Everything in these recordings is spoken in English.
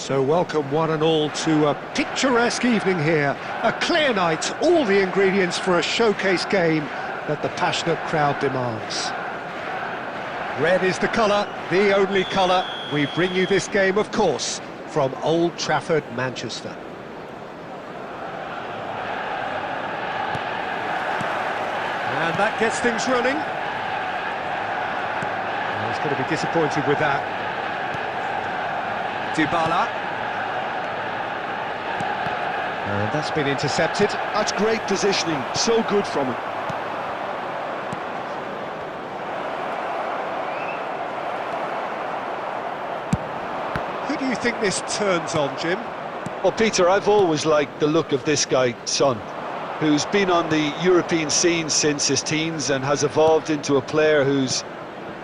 So welcome one and all to a picturesque evening here. A clear night, all the ingredients for a showcase game that the passionate crowd demands. Red is the colour, the only colour. We bring you this game, of course, from Old Trafford, Manchester. And that gets things running. He's going to be disappointed with that. Dybala. And that's been intercepted. That's great positioning, so good from him. Who do you think this turns on, Jim? Well, Peter, I've always liked the look of this guy, Son, who's been on the European scene since his teens and has evolved into a player who's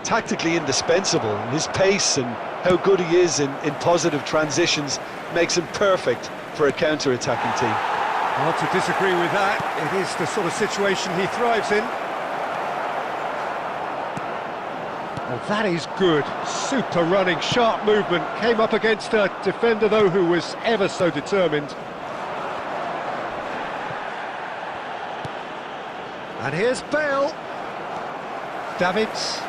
tactically indispensable. His pace and how good he is in positive transitions makes him perfect for a counter-attacking team. Hard to disagree with that. It is the sort of situation he thrives in. And that is good. Super running, sharp movement. Came up against a defender, though, who was ever so determined. And here's Bale. Davids.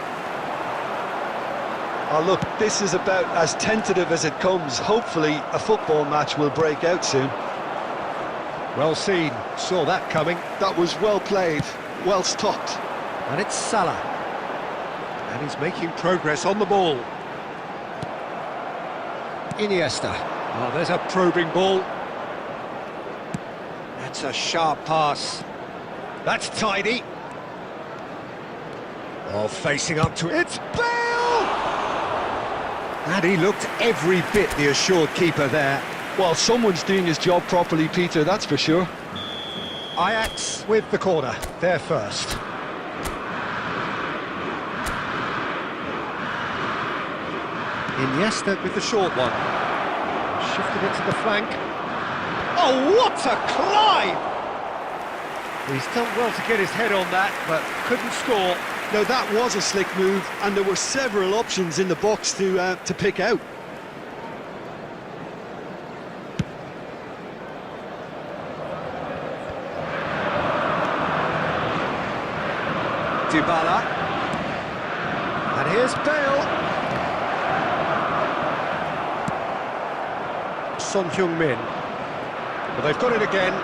Oh, look, this is about as tentative as it comes. Hopefully, a football match will break out soon. Well seen. Saw that coming. That was well played, well stopped. And it's Salah. And he's making progress on the ball. Iniesta. Oh, there's a probing ball. That's a sharp pass. That's tidy. Oh, facing up to it. It's Bale! And he looked every bit the assured keeper there. Well, someone's doing his job properly, Peter, that's for sure. Ajax with the corner. They're first. Iniesta with the short one. Shifted it to the flank. Oh, what a climb! He's done well to get his head on that, but couldn't score. Now, that was a slick move, and there were several options in the box to pick out. Dybala. And here's Bale. Son Heung-min. But they've got it again.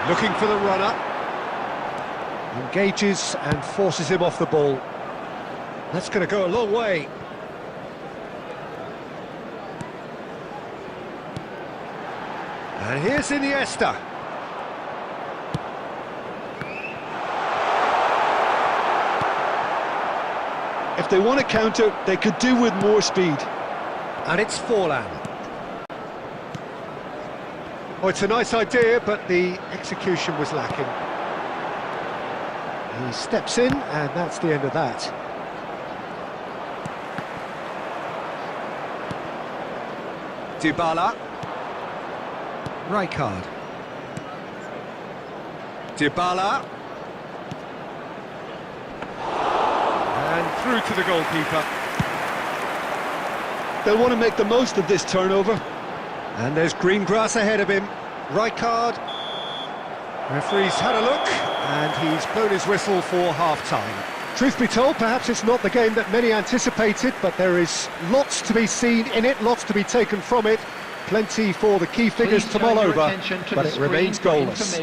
Looking for the runner. Engages and forces him off the ball. That's going to go a long way. And here's Iniesta. If they want to counter, they could do with more speed. And it's Forlan. Oh, it's a nice idea, but the execution was lacking. He steps in, and that's the end of that. Dybala. Rijkaard. Dybala. And through to the goalkeeper. They'll want to make the most of this turnover. And there's green grass ahead of him. Rijkaard. Referee's had a look, and he's blown his whistle for half-time. Truth be told, perhaps it's not the game that many anticipated, but there is lots to be seen in it, lots to be taken from it. Plenty for the key figures to mull over, but it remains goalless.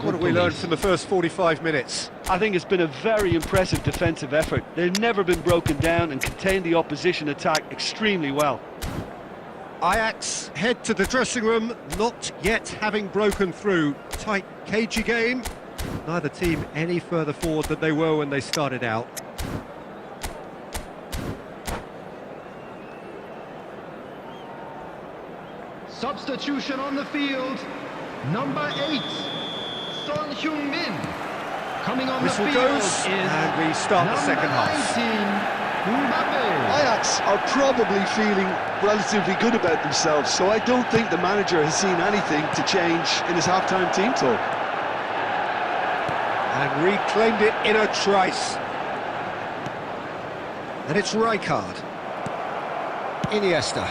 What have we learned from the first 45 minutes? I think it's been a very impressive defensive effort. They've never been broken down and contained the opposition attack extremely well. Ajax head to the dressing room, not yet having broken through. Tight, cagey game. Neither team any further forward than they were when they started out. Substitution on the field. Number 8, Son Heung-min. Coming on Whistle the field goes, and we start the second half. 19, Mbappe. Ajax are probably feeling relatively good about themselves, so I don't think the manager has seen anything to change in his half-time team talk. And reclaimed it in a trice. And it's Rijkaard. Iniesta.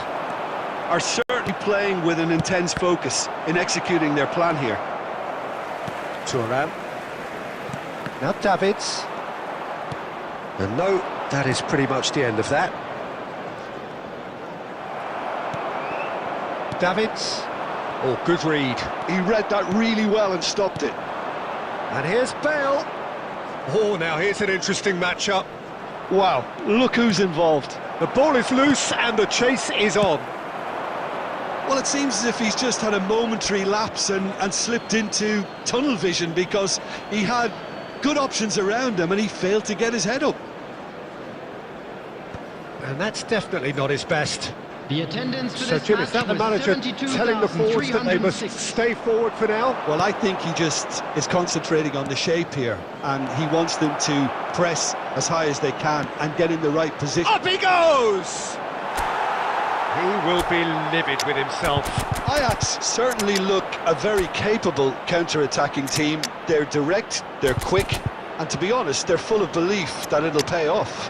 Are certainly playing with an intense focus in executing their plan here. Thuram. Now Davids. And no, that is pretty much the end of that. Davids. Oh, good read. He read that really well and stopped it. And here's Bale. Oh, now here's an interesting matchup. Wow, look who's involved. The ball is loose and the chase is on. Well, it seems as if he's just had a momentary lapse and slipped into tunnel vision because he had good options around him and he failed to get his head up. And that's definitely not his best. The attendance for So, this Jim, match is that the was manager telling the forwards that they must 72,306. stay forward for now? Well, I think he just is concentrating on the shape here and he wants them to press as high as they can and get in the right position. Up he goes! He will be livid with himself. Ajax certainly look a very capable counter-attacking team. They're direct, they're quick, and to be honest, they're full of belief that it'll pay off.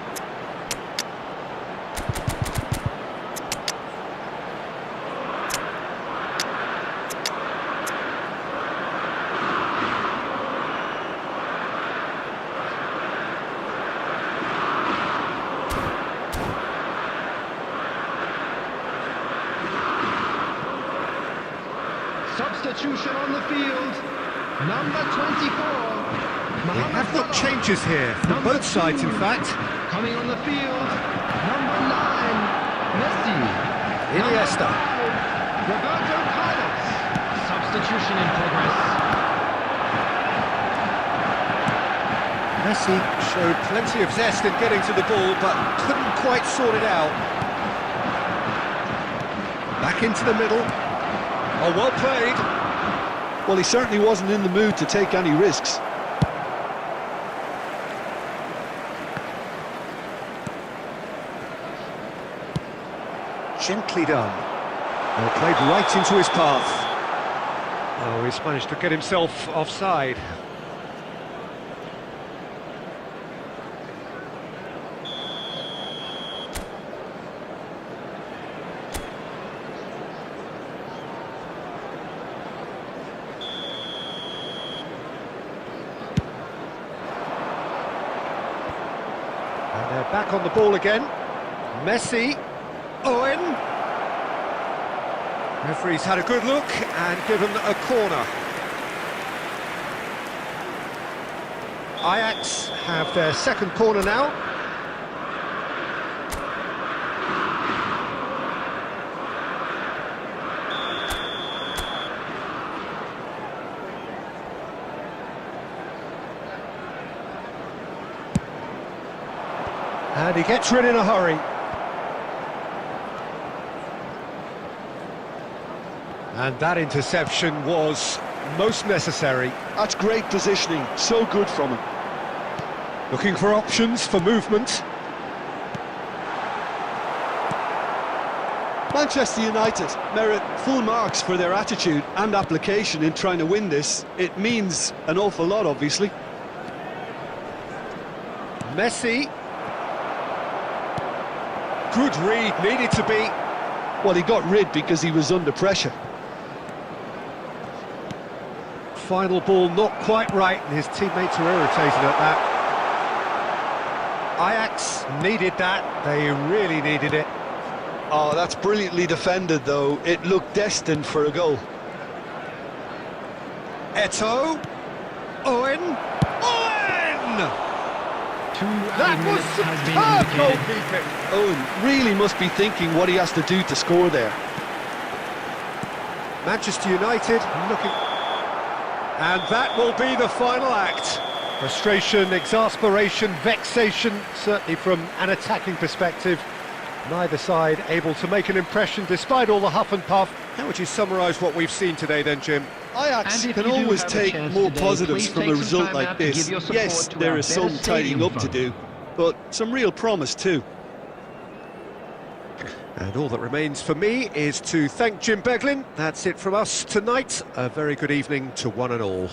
Substitution on the field. Number 24. We have got changes here from both sides, in fact. Coming on the field. Number 9. Messi. Iniesta. Roberto Carlos. Substitution in progress. Messi showed plenty of zest in getting to the ball, but couldn't quite sort it out. Back into the middle. Oh, well played. Well, he certainly wasn't in the mood to take any risks. Gently done. Well, played right into his path. Oh, he's managed to get himself offside. And they're back on the ball again. Messi. Owen. Referee's had a good look and given a corner. Ajax have their second corner now. And he gets rid in a hurry. And that interception was most necessary. That's great positioning, so good from him. Looking for options for movement. Manchester United merit full marks for their attitude and application in trying to win this. It means an awful lot, obviously. Messi. Good read, needed to be. Well, he got rid because he was under pressure. Final ball not quite right, and his teammates are irritated at that. Ajax needed that, they really needed it. Oh, that's brilliantly defended, though. It looked destined for a goal. Eto'o. Owen. Owen! That was superb goalkeeping. Owen really must be thinking what he has to do to score there. Manchester United looking... And that will be the final act. Frustration, exasperation, vexation, certainly from an attacking perspective. Neither side able to make an impression despite all the huff and puff. How would you summarise what we've seen today then, Jim? Ajax can always take more positives from a result like this. Yes, there is some tidying up to do, but some real promise too. And all that remains for me is to thank Jim Beglin. That's it from us tonight. A very good evening to one and all.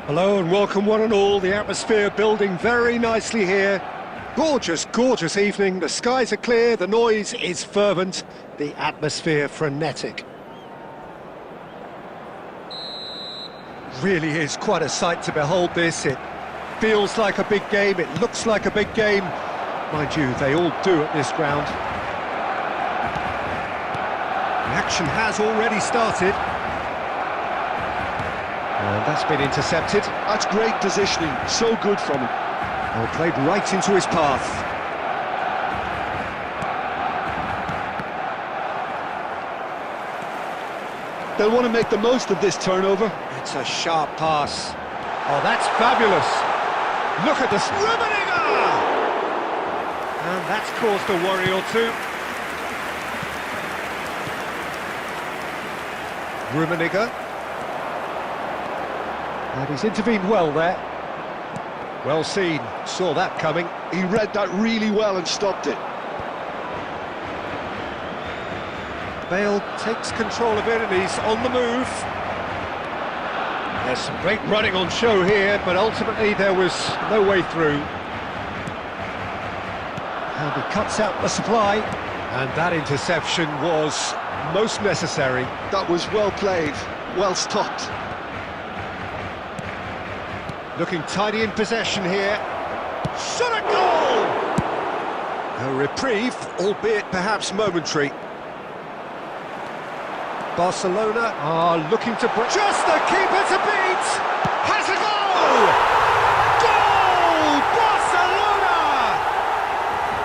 Hello and welcome one and all. The atmosphere building very nicely here. Gorgeous, gorgeous evening. The skies are clear, the noise is fervent, the atmosphere frenetic. Really is quite a sight to behold this. It feels like a big game, it looks like a big game. Mind you, they all do at this ground. The action has already started. And that's been intercepted. That's great positioning, so good from him. Oh, played right into his path. They'll want to make the most of this turnover. It's a sharp pass. Oh, that's fabulous. Look at this. Rummenigge! And that's caused a worry or two. Rummenigge. And he's intervened well there. Well seen, saw that coming. He read that really well and stopped it. Bale takes control of it and he's on the move. There's some great running on show here, but ultimately there was no way through. And he cuts out the supply, and that interception was most necessary. That was well played, well stopped. Looking tidy in possession here. Shot a goal! A reprieve, albeit perhaps momentary. Barcelona are looking to break. Just the keeper to beat! Has a goal! Goal! Barcelona!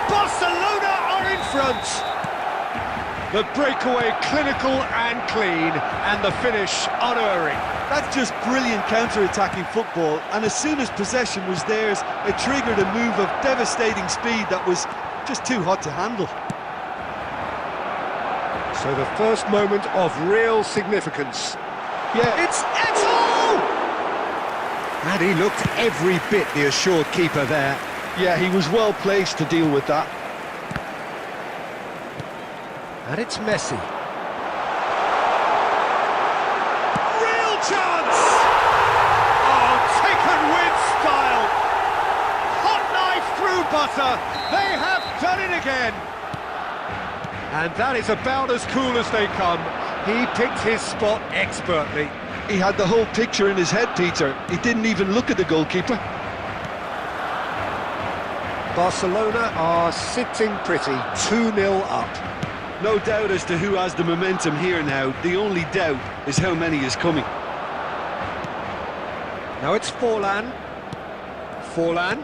Barcelona are in front! The breakaway clinical and clean, and the finish unerring. That's just brilliant counter-attacking football, and as soon as possession was theirs, it triggered a move of devastating speed that was just too hot to handle. So the first moment of real significance. Yeah, It's Eto'o! And he looked every bit the assured keeper there. yeah, he was well placed to deal with that. And it's Messi. Real chance! Oh, taken with style! Hot knife through butter! They have done it again! And that is about as cool as they come. He picked his spot expertly. He had the whole picture in his head, Peter. He didn't even look at the goalkeeper. Barcelona are sitting pretty, 2-0 up. No doubt as to who has the momentum here now. The only doubt is how many is coming. Now it's Forlan. Forlan.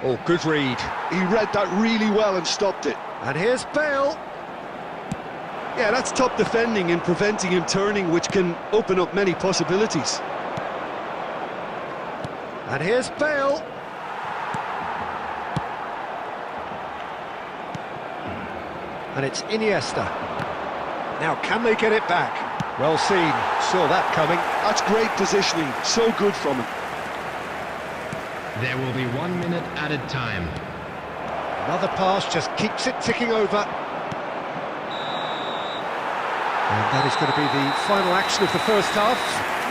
Oh, good read. He read that really well and stopped it. And here's Bale. Yeah, that's top defending and preventing him turning, which can open up many possibilities. And here's Bale. And it's Iniesta. Now, can they get it back? Well seen, saw that coming. That's great positioning, so good from him. There will be 1 minute added time. Another pass just keeps it ticking over. And that is going to be the final action of the first half.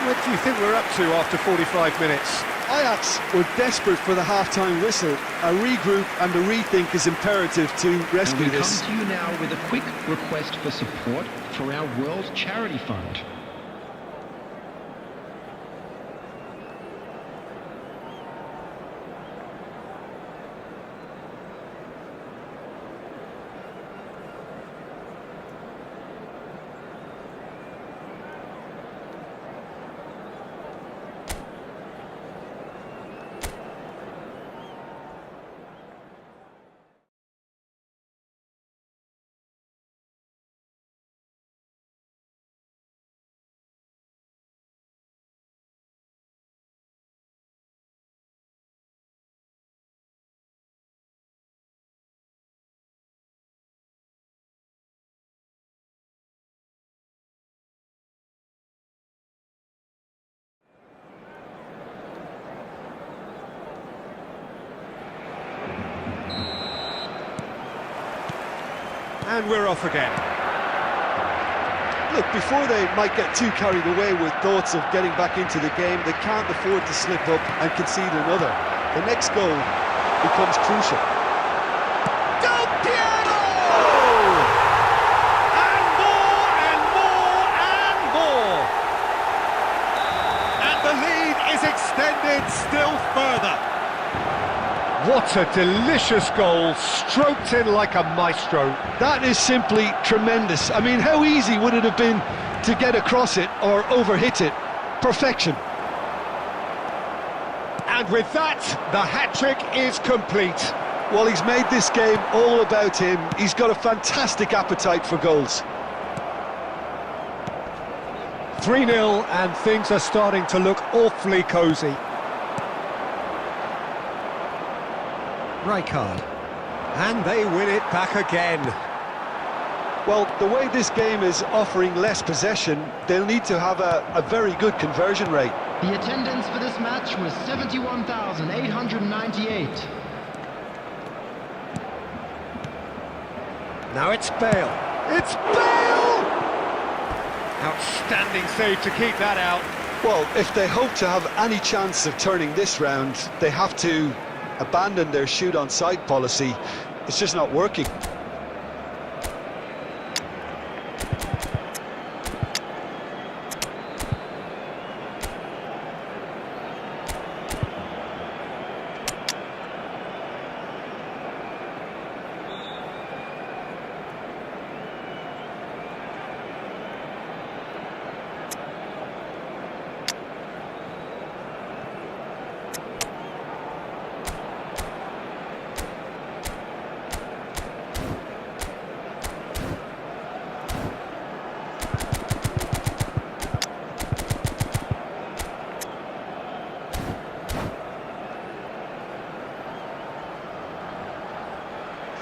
What do you think we're up to after 45 minutes? Ajax were desperate for the half-time whistle. A regroup and a rethink is imperative to rescue And we this. come to you now with a quick request for support for our World Charity Fund. And we're off again. Look, before they might get too carried away with thoughts of getting back into the game, they can't afford to slip up and concede another. The next goal becomes crucial. Del Piero! And more and more and more! And the lead is extended still further. What a delicious goal, stroked in like a maestro. That is simply tremendous. I mean, how easy would it have been to get across it or overhit it? Perfection. And with that, the hat-trick is complete. Well, he's made this game all about him. He's got a fantastic appetite for goals. 3-0 and things are starting to look awfully cosy. Rijkaard, and they win it back again. Well, the way this game is offering less possession, they'll need to have a very good conversion rate. The attendance for this match was 71,898. Now it's Bale. It's Bale! Outstanding save to keep that out. Well, if they hope to have any chance of turning this round, they have to abandon their shoot-on-sight policy. It's just not working.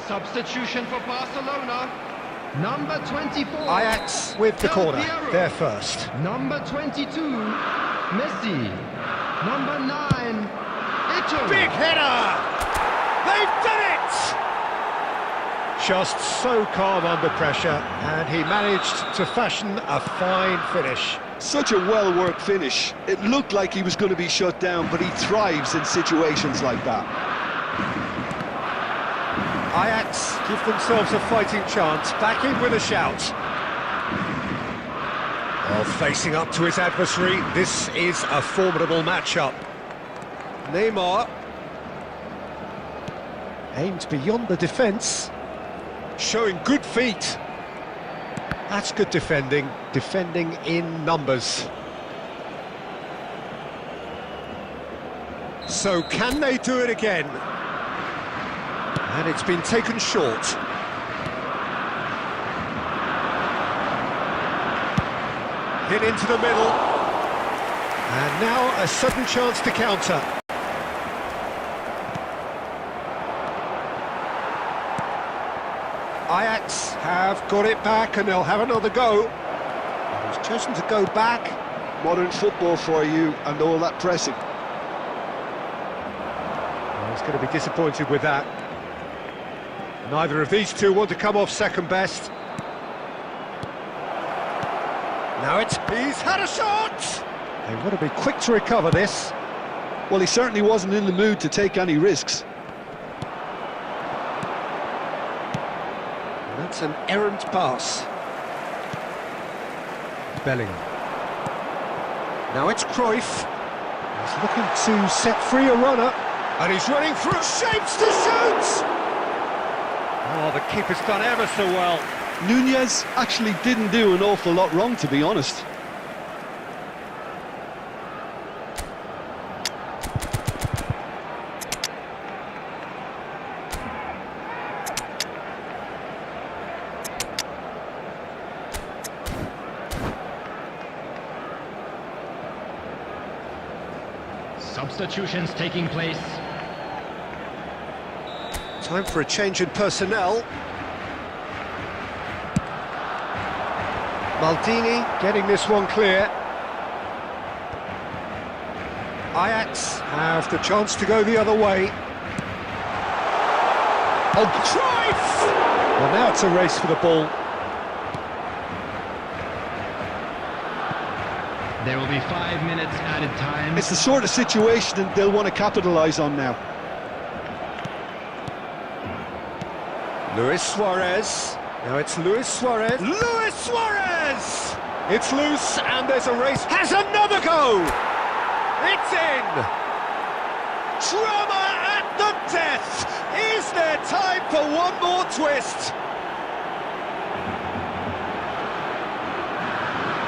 Substitution for Barcelona. Number 24. Ajax with the Del corner. Piero. They're first. Number 22. Messi. Number 9. Ito. Big header! They've done it! Just so calm under pressure, and he managed to fashion a fine finish. Such a well-worked finish. It looked like he was going to be shut down, but he thrives in situations like that. Ajax give themselves a fighting chance, back in with a shout. Well, facing up to his adversary, this is a formidable matchup. Neymar aimed beyond the defence, showing good feet. That's good defending in numbers. So can they do it again? And it's been taken short. Hit into the middle. And now a sudden chance to counter. Ajax have got it back and they'll have another go. And he's chosen to go back. Modern football for you and all that pressing. Well, he's going to be disappointed with that. Neither of these two want to come off second best. Now he's had a shot! They've got to be quick to recover this. Well, he certainly wasn't in the mood to take any risks. And that's an errant pass. Bellingham. Now it's Cruyff. He's looking to set free a runner. And he's running through shapes to shoot! Oh, the keeper's done ever so well. Nunez actually didn't do an awful lot wrong, to be honest. Substitutions taking place. Time for a change in personnel. Maldini getting this one clear. Ajax have the chance to go the other way. Oh, Cruyff! Well, now it's a race for the ball. There will be 5 minutes added time. It's the sort of situation that they'll want to capitalise on now. Luis Suarez. Now it's Luis Suarez. Luis Suarez! It's loose and there's a race. Has another go! It's in! Drama at the death! Is there time for one more twist?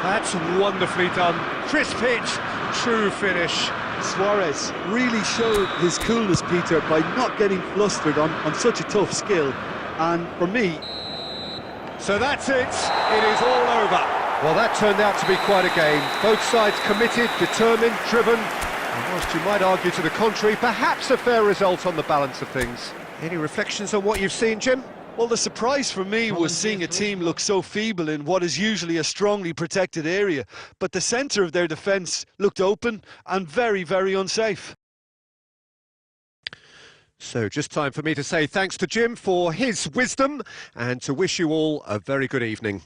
That's wonderfully done. Crisp hit, true finish. Suarez really showed his coolness, Peter, by not getting flustered on such a tough skill. And for me... So that's it. It is all over. Well, that turned out to be quite a game. Both sides committed, determined, driven. And whilst you might argue to the contrary, perhaps a fair result on the balance of things. Any reflections on what you've seen, Jim? Well, the surprise for me was seeing a team look so feeble in what is usually a strongly protected area. But the centre of their defence looked open and very, very unsafe. So just time for me to say thanks to Jim for his wisdom and to wish you all a very good evening.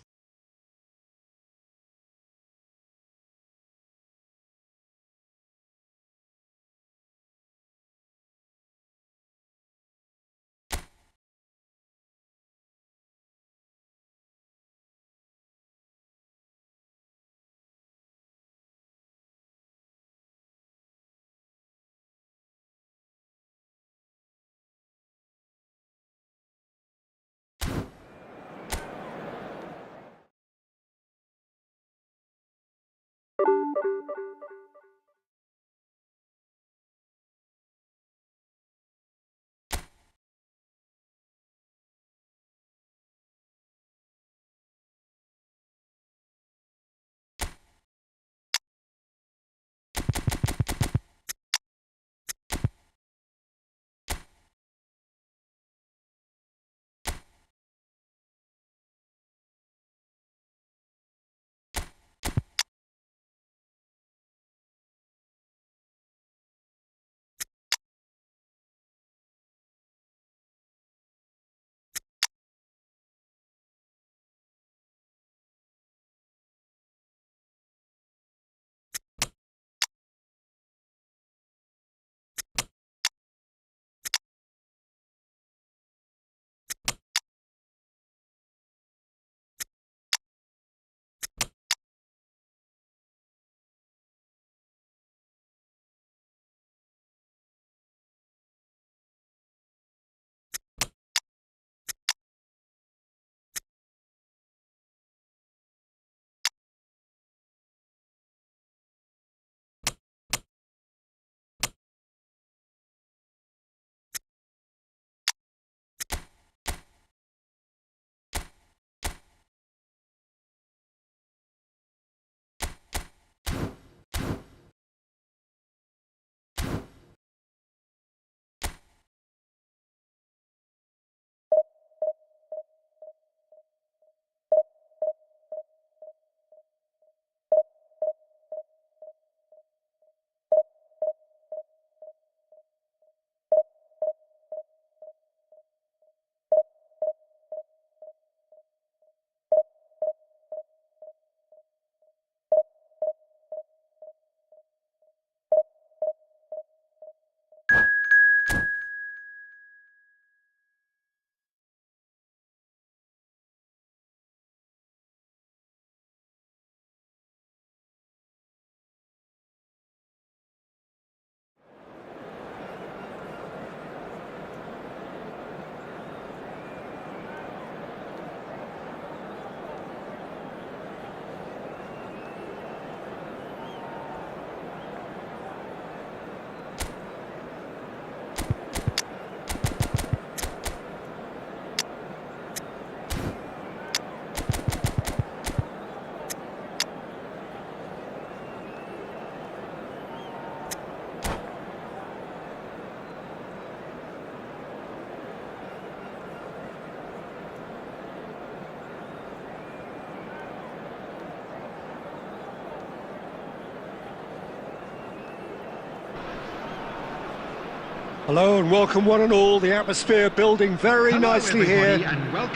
Hello and welcome one and all. The atmosphere building very nicely here.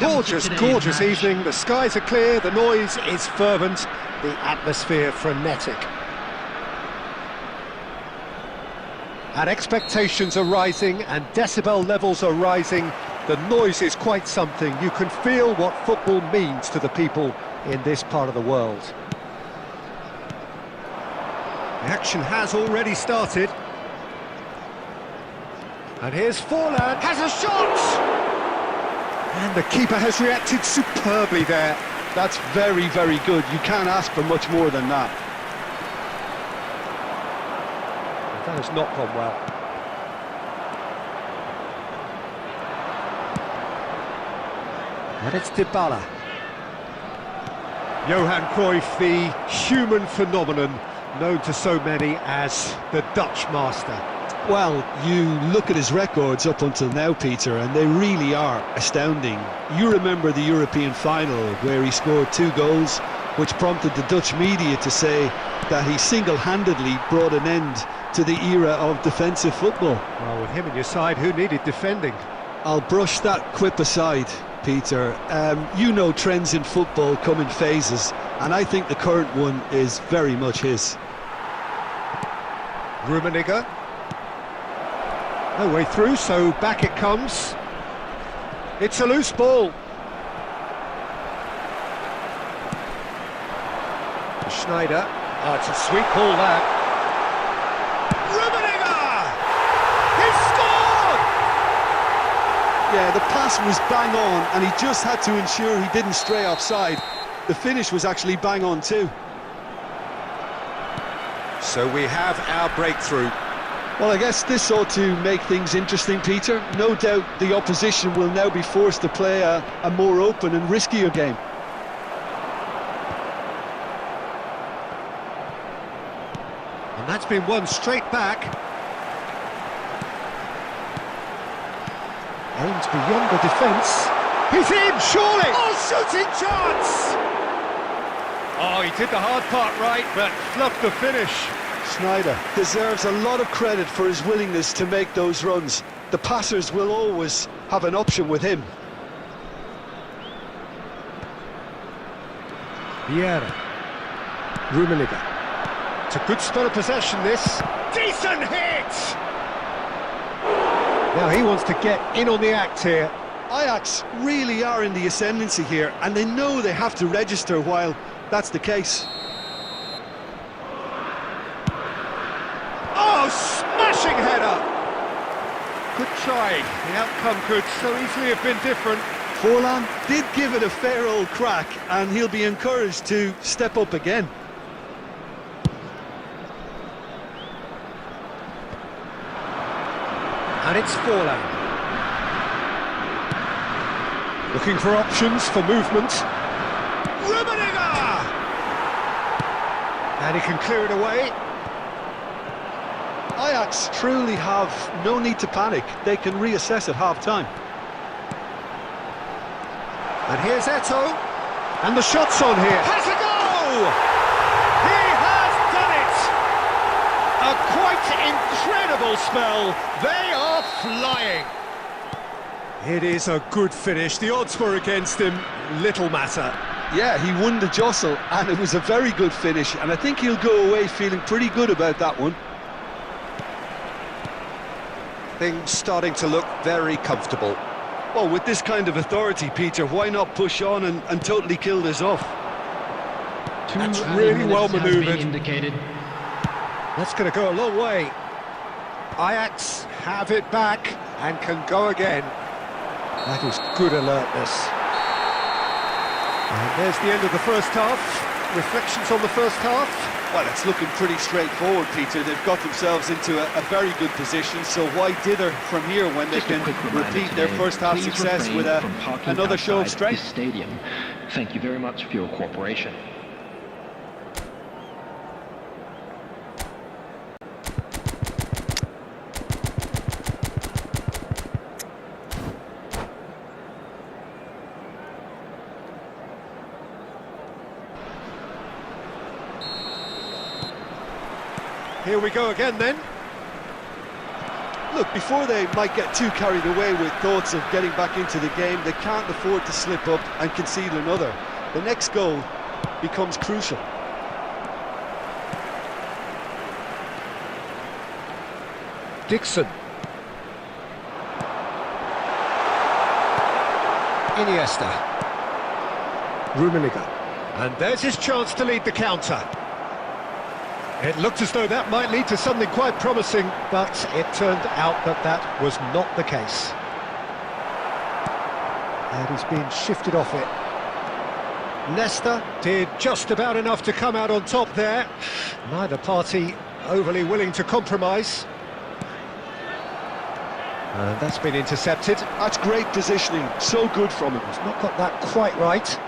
Gorgeous, gorgeous evening. The skies are clear, the noise is fervent, the atmosphere frenetic. And expectations are rising and decibel levels are rising. The noise is quite something. You can feel what football means to the people in this part of the world. The action has already started. And here's Forlan, has a shot! And the keeper has reacted superbly there. That's very, very good. You can't ask for much more than that. That has not gone well. And it's Dybala. Johan Cruyff, the human phenomenon, known to so many as the Dutch master. Well, you look at his records up until now, Peter, and they really are astounding. You remember the European final where he scored 2 goals, which prompted the Dutch media to say that he single-handedly brought an end to the era of defensive football. Well, with him in your side, who needed defending? I'll brush that quip aside, Peter. You know trends in football come in phases, and I think the current one is very much his. Rummenigge. No way through, so back it comes. It's a loose ball. Schneider. Oh, it's a sweet ball, that. Rummenigge! He scored! Yeah, the pass was bang on, and he just had to ensure he didn't stray offside. The finish was actually bang on too. So we have our breakthrough. Well, I guess this ought to make things interesting, Peter. No doubt the opposition will now be forced to play a more open and riskier game. And that's been won straight back. Aims beyond the defence. He's in, surely! Oh, shooting chance! Oh, he did the hard part right, but fluffed the finish. Schneider deserves a lot of credit for his willingness to make those runs. The passers will always have an option with him. Vieira. Rummenigge. It's a good spell of possession, this. Decent hit! Now he wants to get in on the act here. Ajax really are in the ascendancy here, and they know they have to register while that's the case. Oh, smashing header! Good try. The outcome could so easily have been different. Forlan did give it a fair old crack, and he'll be encouraged to step up again. And it's Forlan. Looking for options for movement. Rummenigge! And he can clear it away. Ajax truly have no need to panic. They can reassess at half-time. And here's Eto'o. And the shot's on here. Has a go! He has done it! A quite incredible spell. They are flying. It is a good finish. The odds were against him. Little matter. Yeah, he won the jostle, and it was a very good finish, and I think he'll go away feeling pretty good about that one. Things starting to look very comfortable. Well, with this kind of authority, Peter, why not push on and totally kill this off? That's really well manoeuvred. Indicated. That's going to go a long way. Ajax have it back and can go again. That is good alertness. And there's the end of the first half. Reflections on the first half? Well, it's looking pretty straightforward, Peter. They've got themselves into a very good position, so why dither from here when they can repeat their first half success with another show of strength? Stadium. Thank you very much for your cooperation. Here we go again then. Look, before they might get too carried away with thoughts of getting back into the game, they can't afford to slip up and concede another. The next goal becomes crucial. Dixon. Iniesta. Rummenigge. And there's his chance to lead the counter. It looked as though that might lead to something quite promising, but it turned out that that was not the case. And he's being shifted off it. Nesta did just about enough to come out on top there. Neither party overly willing to compromise. And that's been intercepted. That's great positioning, so good from him. He's not got that quite right.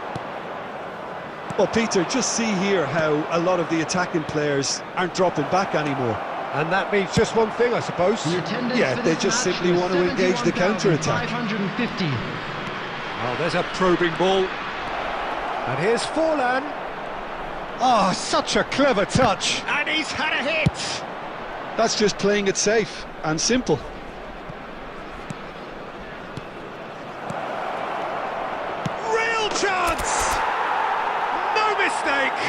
Well, Peter, just see here how a lot of the attacking players aren't dropping back anymore. And that means just one thing, I suppose. Yeah, they just simply want to engage the counter-attack. 550. Oh, there's a probing ball. And here's Forlan. Oh, such a clever touch. And he's had a hit. That's just playing it safe and simple. Real chance! No mistake!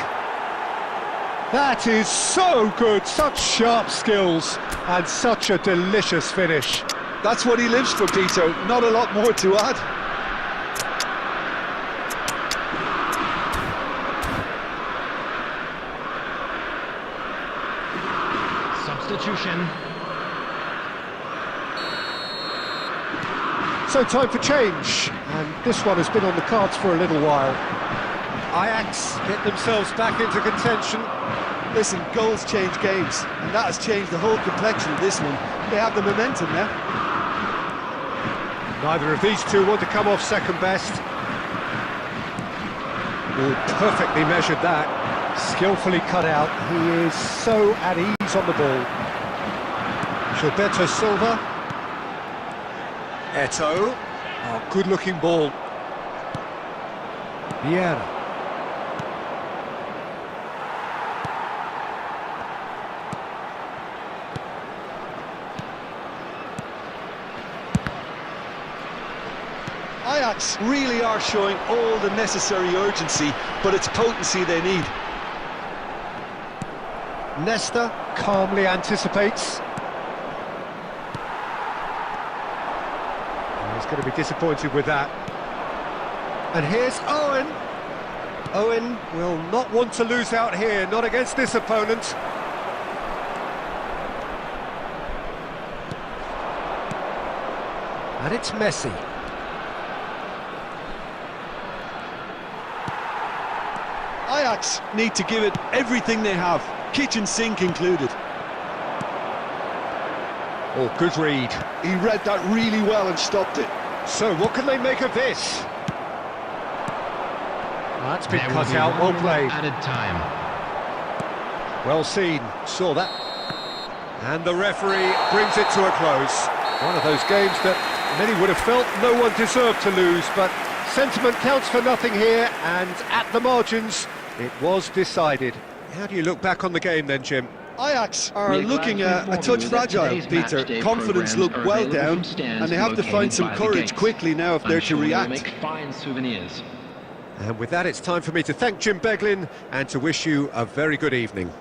That is so good, such sharp skills and such a delicious finish. That's what he lives for, Peter. Not a lot more to add. Substitution. So time for change, and this one has been on the cards for a little while. Ajax get themselves back into contention. Listen, goals change games, and that has changed the whole complexion of this one. They have the momentum now. Neither of these two want to come off second best. Oh, perfectly measured that. Skillfully cut out. He is so at ease on the ball. Gilberto Silva. Eto'o. Oh, good-looking ball. Vieira. Ajax really are showing all the necessary urgency, but it's potency they need. Nesta calmly anticipates. He's going to be disappointed with that. And here's Owen. Owen will not want to lose out here, not against this opponent. And it's Messi. Ajax need to give it everything they have, kitchen sink included. Oh, good read. He read that really well and stopped it. So, what can they make of this? That's been There cut will be out, well one played. added time. Well seen, saw that. And the referee brings it to a close. One of those games that many would have felt no one deserved to lose, but sentiment counts for nothing here, and at the margins, it was decided. How do you look back on the game then, Jim? Ajax are We're looking glad to a inform touch you that fragile, today's Peter. match day Confidence look programs are well available down, from stands and they have to located find some by the courage gates. quickly now if I'm they're sure to you'll react. make fine souvenirs. And with that, it's time for me to thank Jim Beglin and to wish you a very good evening.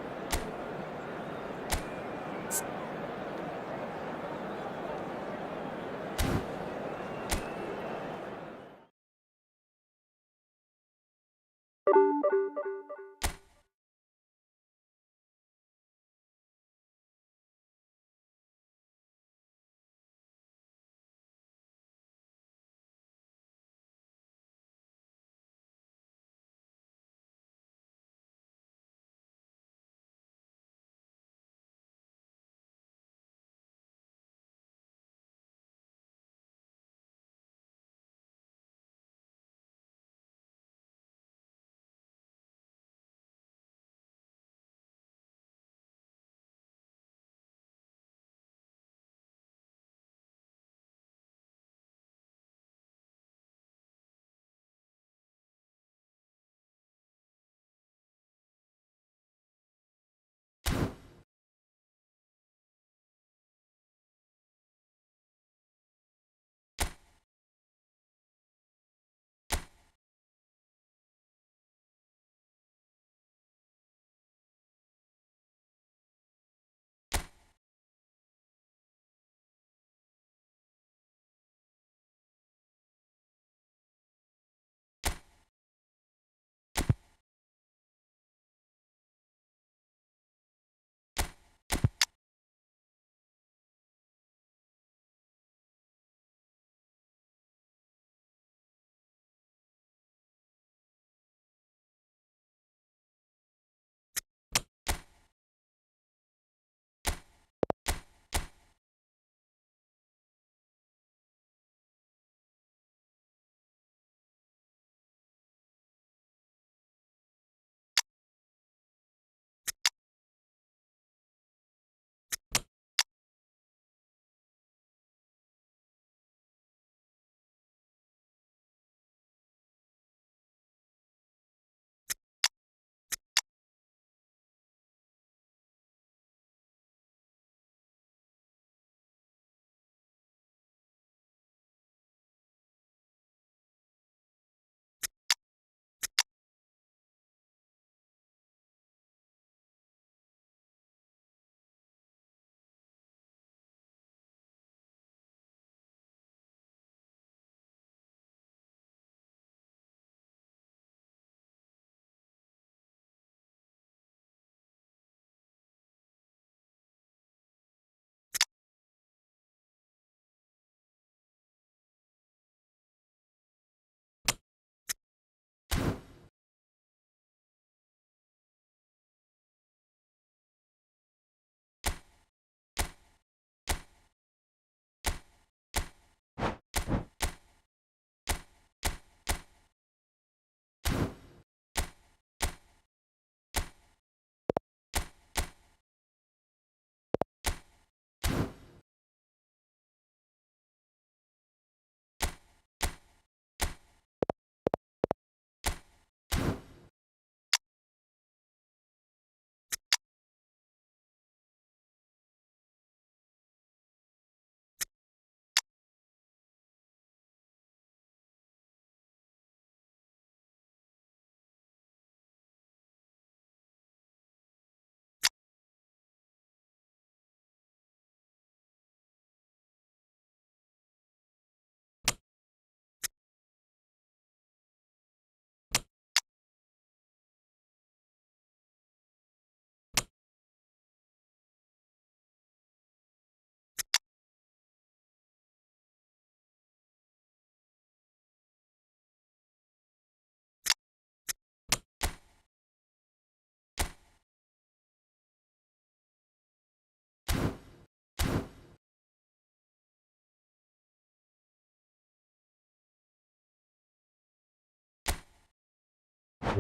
So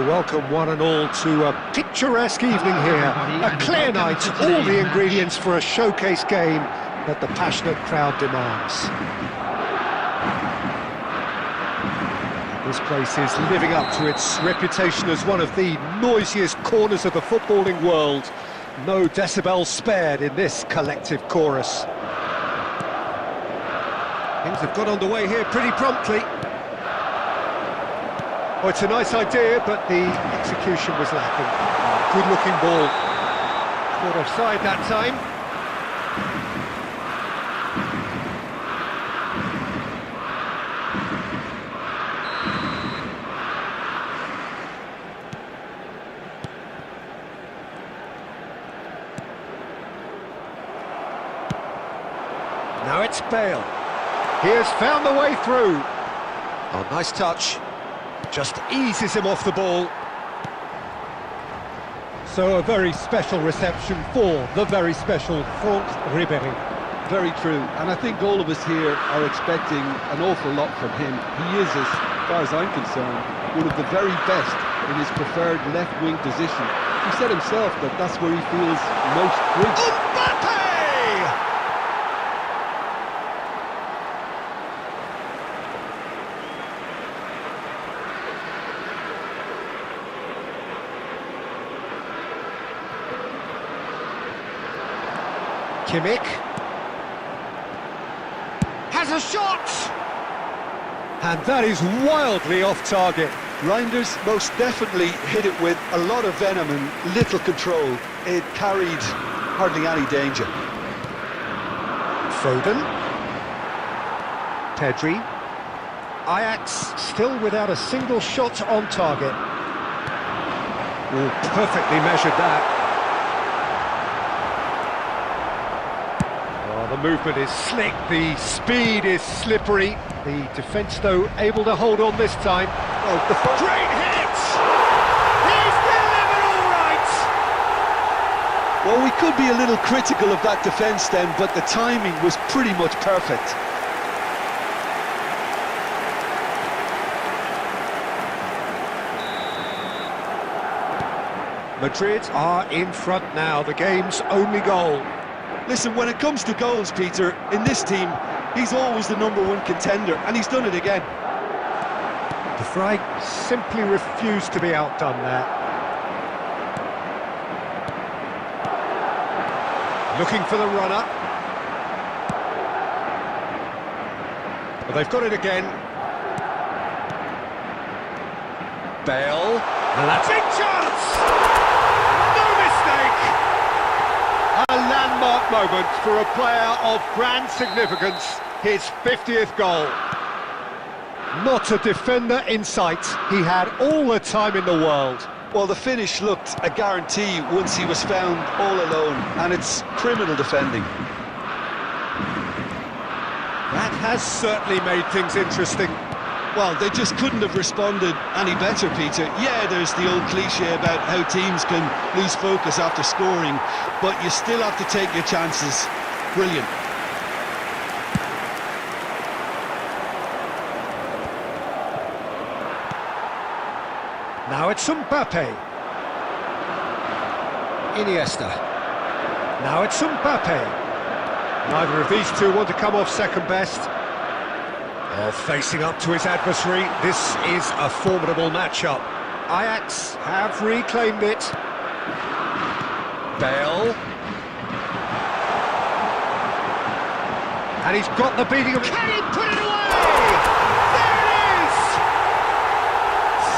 welcome one and all to a picturesque evening here. A clear night, all the ingredients for a showcase game that the passionate crowd demands. This place is living up to its reputation as one of the noisiest corners of the footballing world. No decibels spared in this collective chorus. Things have got underway here pretty promptly. Oh, it's a nice idea, but the execution was lacking. Good-looking ball. Caught offside that time. Now it's Bale. He has found the way through. Oh, nice touch. Just eases him off the ball. So a very special reception for the very special Franck Ribéry. Very true, and I think all of us here are expecting an awful lot from him. He is, as far as I'm concerned, one of the very best in his preferred left-wing position. He said himself that that's where he feels most free. Mbappe! Kimmich has a shot, and that is wildly off target. Reinders most definitely hit it with a lot of venom and little control. It carried hardly any danger. Foden. Pedri. Ajax still without a single shot on target. Oh, perfectly measured that. Oh, the movement is slick, the speed is slippery. The defence, though, able to hold on this time. Oh, the great hit! He's delivered all right! Well, we could be a little critical of that defence then, but the timing was pretty much perfect. Madrid are in front now, the game's only goal. Listen, when it comes to goals, Peter, in this team, he's always the #1 contender, and he's done it again. De Vrij simply refused to be outdone there. Looking for the runner. Well, they've got it again. Bale, and that's big chance! No mistake! A landmark moment for a player of grand significance, his 50th goal. Not a defender in sight, he had all the time in the world. Well, the finish looked a guarantee once he was found all alone, and it's criminal defending. That has certainly made things interesting. Well, they just couldn't have responded any better, Peter. Yeah, there's the old cliche about how teams can lose focus after scoring, but you still have to take your chances. Brilliant. Now it's Mbappe. Iniesta. Now it's Mbappe. Neither of these two want to come off second best. Oh, facing up to his adversary, this is a formidable matchup. Ajax have reclaimed it. Bale. And he's got the beating of... Can he put it away? There it is!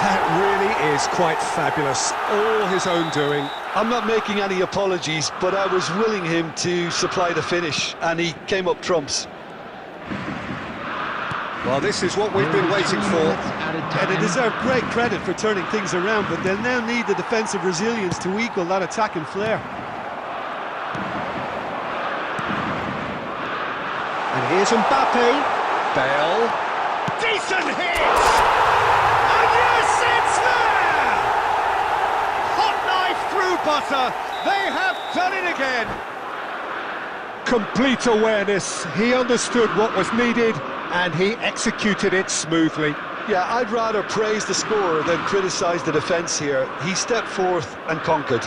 That really is quite fabulous. All his own doing. I'm not making any apologies, but I was willing him to supply the finish, and he came up trumps. Well, this is what we've been waiting for. And they deserve great credit for turning things around, but they'll now need the defensive resilience to equal that attacking flair. And here's Mbappe. Bale. Decent hit! And yes, it's there! Hot knife through butter. They have done it again. Complete awareness. He understood what was needed, and he executed it smoothly. Yeah, I'd rather praise the scorer than criticise the defence here. He stepped forth and conquered.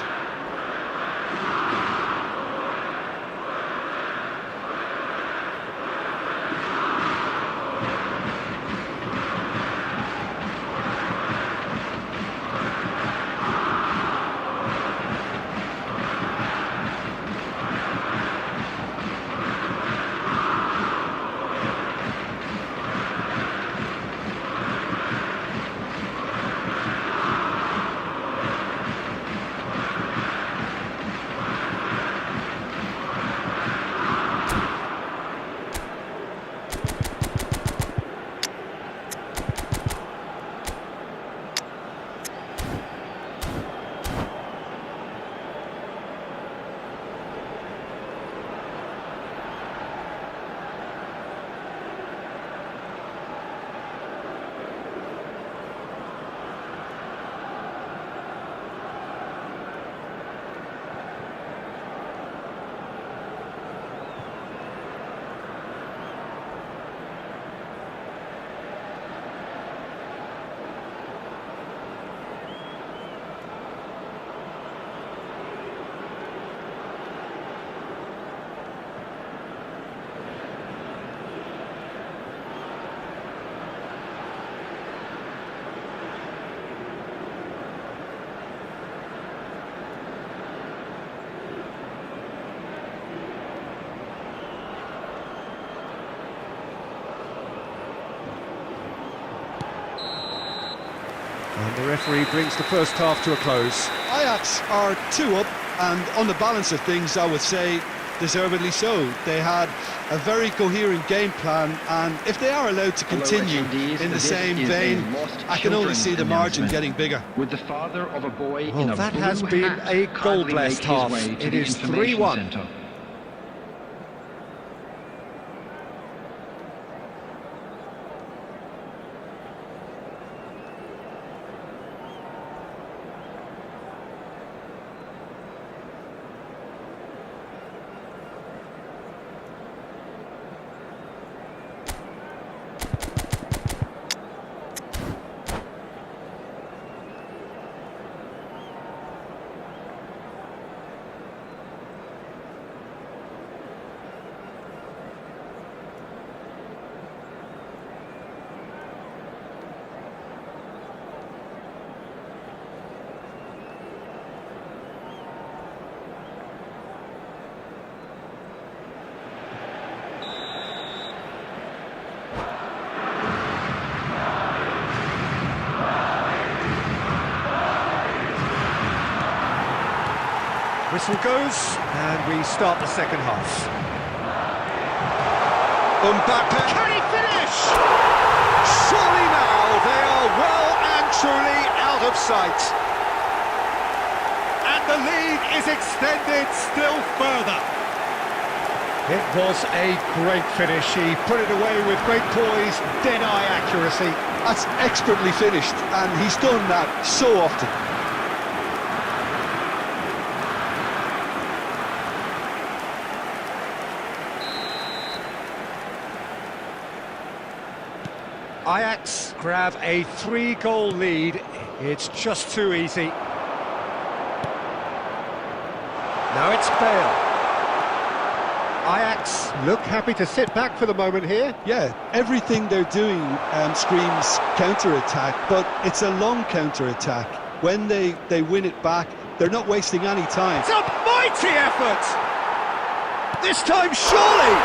And the referee brings the first half to a close. Ajax are 2 up, and on the balance of things, I would say deservedly so. They had a very coherent game plan, and if they are allowed to continue in the same vein, I can only see the margin getting bigger. With the father of a boy Well, in a that blue has been hat a hardly goal-blessed make his half. way to It the is information 3-1. centre. Whistle goes, and we start the second half. Mbappe, can he finish? Surely now they are well and truly out of sight. And the lead is extended still further. It was a great finish. He put it away with great poise, dead-eye accuracy. That's expertly finished, and he's done that so often. Ajax grab a 3-goal lead. It's just too easy. Now it's Bale. Ajax look happy to sit back for the moment here. Yeah, everything they're doing screams counter-attack, but it's a long counter-attack. When they win it back, they're not wasting any time. It's a mighty effort! This time, surely!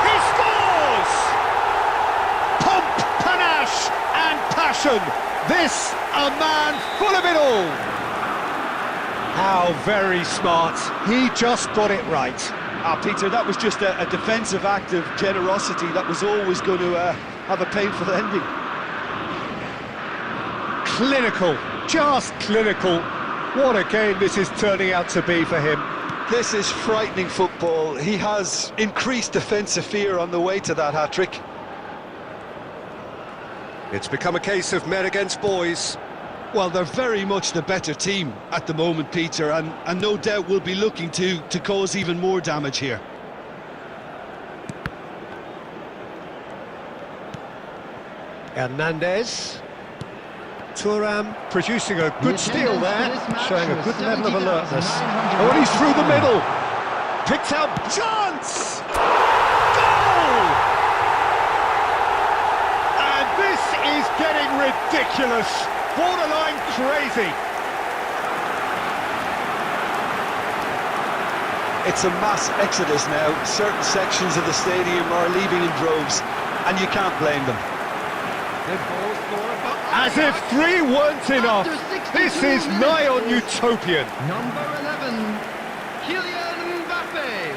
He scores! Pomp, panache and passion. This, a man full of it all. How very smart. He just got it right. Peter, that was just a defensive act of generosity that was always going to have a painful ending. Clinical, just clinical. What a game this is turning out to be for him. This is frightening football. He has increased defensive fear on the way to that hat-trick. It's become a case of men against boys. Well, they're very much the better team at the moment, Peter, and no doubt will be looking to cause even more damage here. Hernandez. Thuram producing a good steal there, showing a good level of alertness. Oh, and he's through the middle. Picked out, chance! Goal! And this is getting ridiculous. Borderline crazy. It's a mass exodus now. Certain sections of the stadium are leaving in droves, and you can't blame them. As if 3 weren't enough. This is nigh on utopian. Number 11, Kylian Mbappe.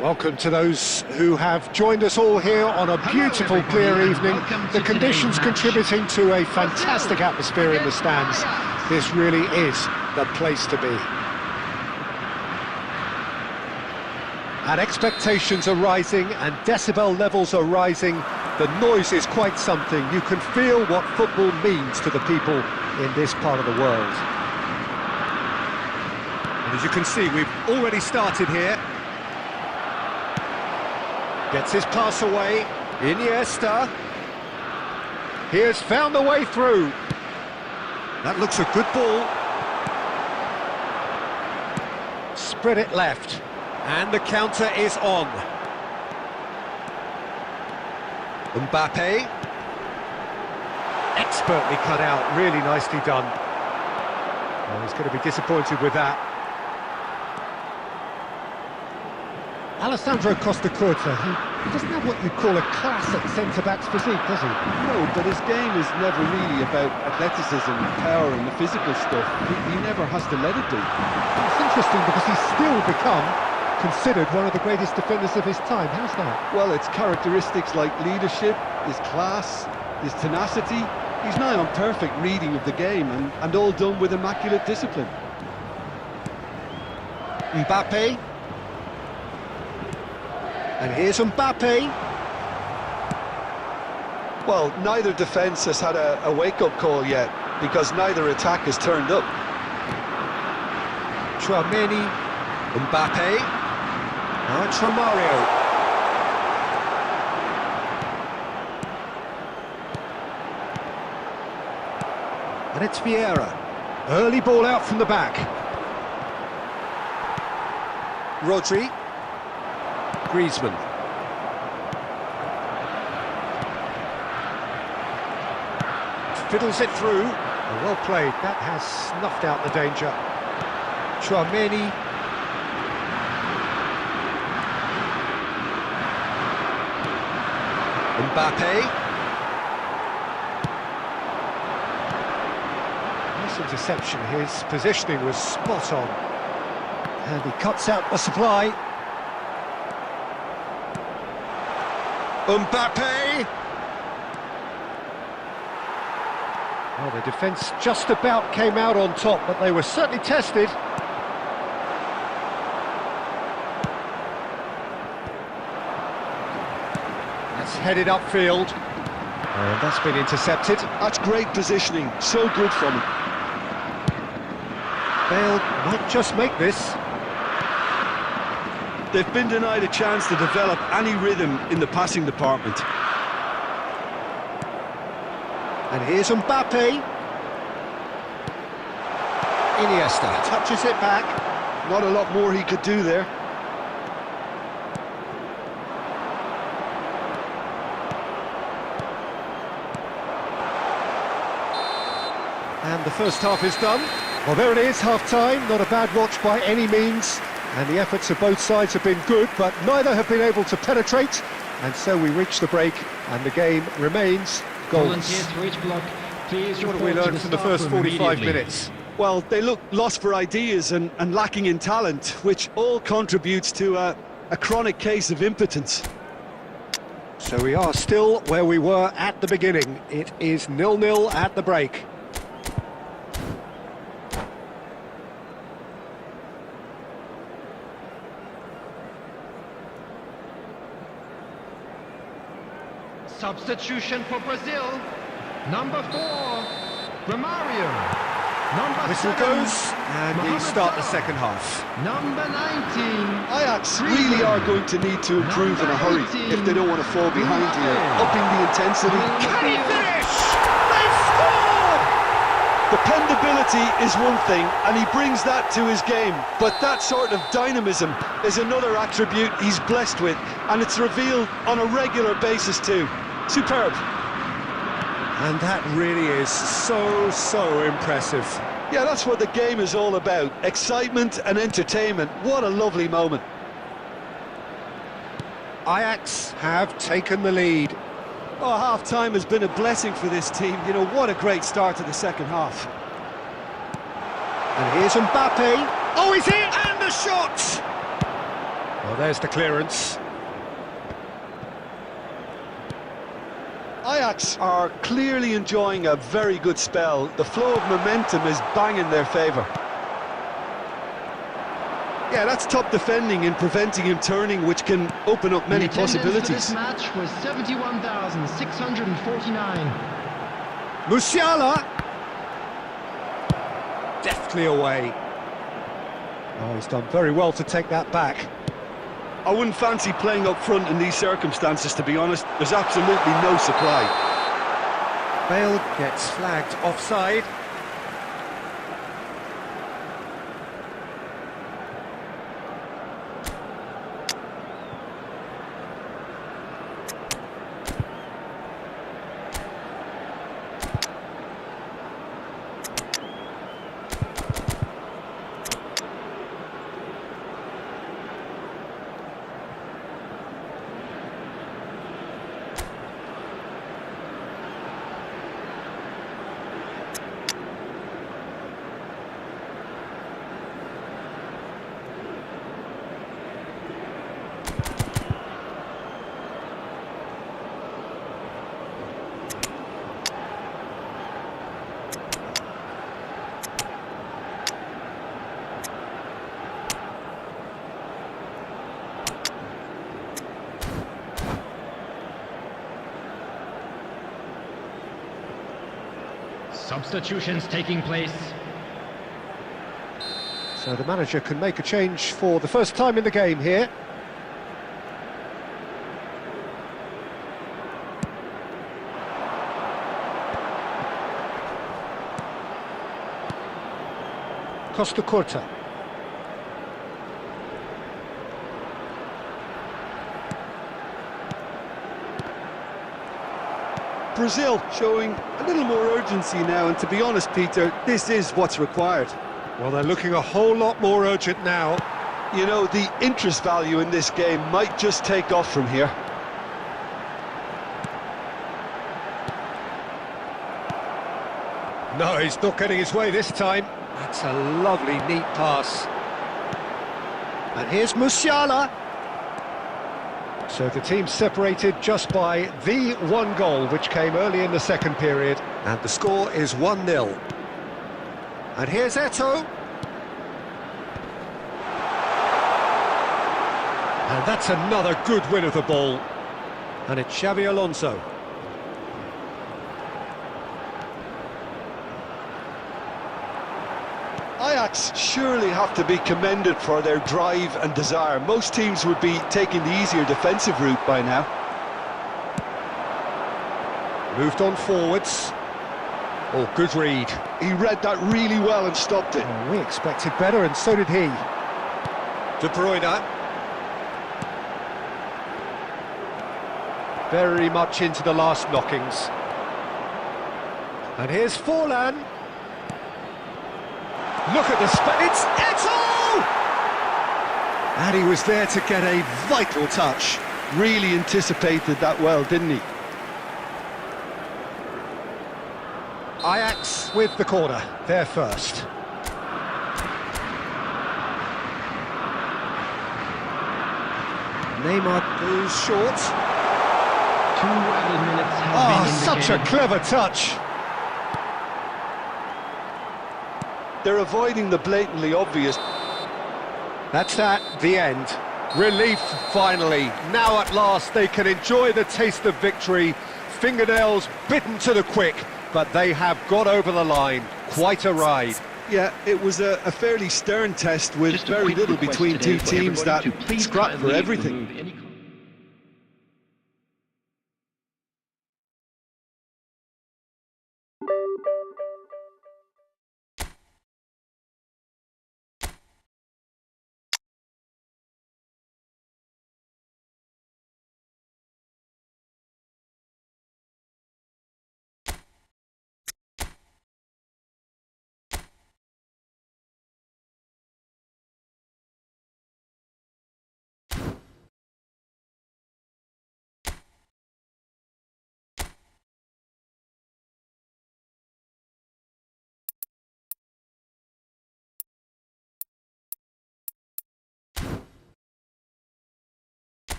Welcome to those who have joined us all here on a beautiful, clear evening. The conditions contributing to a fantastic atmosphere in the stands. This really is the place to be. And expectations are rising and decibel levels are rising. The noise is quite something. You can feel what football means to the people in this part of the world. And as you can see, we've already started here. Gets his pass away, Iniesta. He has found the way through. That looks a good ball. Spread it left, and the counter is on. Mbappe. Expertly cut out, really nicely done. Oh, he's going to be disappointed with that. Alessandro Costa-Curta, he doesn't have what you'd call a classic centre-back's physique, does he? No, but his game is never really about athleticism, power and the physical stuff. He never has to let it be. It's interesting because he's still become considered one of the greatest defenders of his time. How's that? Well, it's characteristics like leadership, his class, his tenacity. He's nigh on perfect reading of the game and all done with immaculate discipline. Mbappe. And here's Mbappe. Well, neither defence has had a wake-up call yet, because neither attack has turned up. Tchouaméni, Mbappe. Now it's Romario. And it's Vieira. Early ball out from the back. Rodri. Griezmann. Fiddles it through. Well played. That has snuffed out the danger. Tchouaméni. Mbappe. Nice interception. His positioning was spot on. And he cuts out the supply. Mbappe! Well, the defence just about came out on top, but they were certainly tested. That's headed upfield. And that's been intercepted. That's great positioning, so good from him. Bale might just make this. They've been denied a chance to develop any rhythm in the passing department. And here's Mbappe. Iniesta touches it back. Not a lot more he could do there. And the first half is done. Well, there it is, half-time. Not a bad watch by any means. And the efforts of both sides have been good, but neither have been able to penetrate. And so we reach the break, and the game remains goals. Volunteers for each block, please. What have we learned from the first 45 minutes? Well, they look lost for ideas and lacking in talent, which all contributes to a chronic case of impotence. So we are still where we were at the beginning. It is 0-0 at the break. Substitution for Brazil. Number 4, Romario. Number Whistle 7, goes, and we Mohamed start the Salah. second half. Number 19. Ajax really are going to need to improve in a hurry if they don't want to fall behind here. Upping the intensity. Can he finish? They've scored! Dependability is one thing, and he brings that to his game. But that sort of dynamism is another attribute he's blessed with, and it's revealed on a regular basis too. Superb. And that really is so impressive. Yeah, that's what the game is all about. Excitement and entertainment. What a lovely moment. Ajax have taken the lead. Oh, half-time has been a blessing for this team. You know, what a great start to the second half. And here's Mbappe. Oh, he's hit! And the shot! Well, there's the clearance. Ajax are clearly enjoying a very good spell. The flow of momentum is bang in their favour. Yeah, that's top defending and preventing him turning, which can open up many possibilities. This match was 71,649. Musiala! Deftly away. Oh, he's done very well to take that back. I wouldn't fancy playing up front in these circumstances, to be honest. There's absolutely no supply. Bale gets flagged offside. Substitutions taking place. So the manager can make a change for the first time in the game here. Costa Curta. Brazil showing a little more urgency now, and to be honest, Peter, this is what's required. Well, they're looking a whole lot more urgent now. You know, the interest value in this game might just take off from here. No, he's not getting his way this time. That's a lovely, neat pass. And here's Musiala. So the team separated just by the one goal, which came early in the second period. And the score is 1-0. And here's Eto'o. And that's another good win of the ball. And it's Xabi Alonso. Ajax surely have to be commended for their drive and desire. Most teams would be taking the easier defensive route by now. Moved on forwards. Oh, good read. He read that really well and stopped it. Oh, we expected better, and so did he. De Bruyne. Very much into the last knockings. And here's Forlan. Look at the it's Eto'o! And he was there to get a vital touch. Really anticipated that well, didn't he? Ajax with the corner, they're first. Neymar goes short. 2 added minutes have been indicated. Such a clever touch. They're avoiding the blatantly obvious. That's the end. Relief, finally. Now at last they can enjoy the taste of victory. Fingernails bitten to the quick, but they have got over the line. Quite a ride. Yeah, it was a fairly stern test with Just a very quick little request between today two for teams that everybody to please scrap for kindly everything. remove any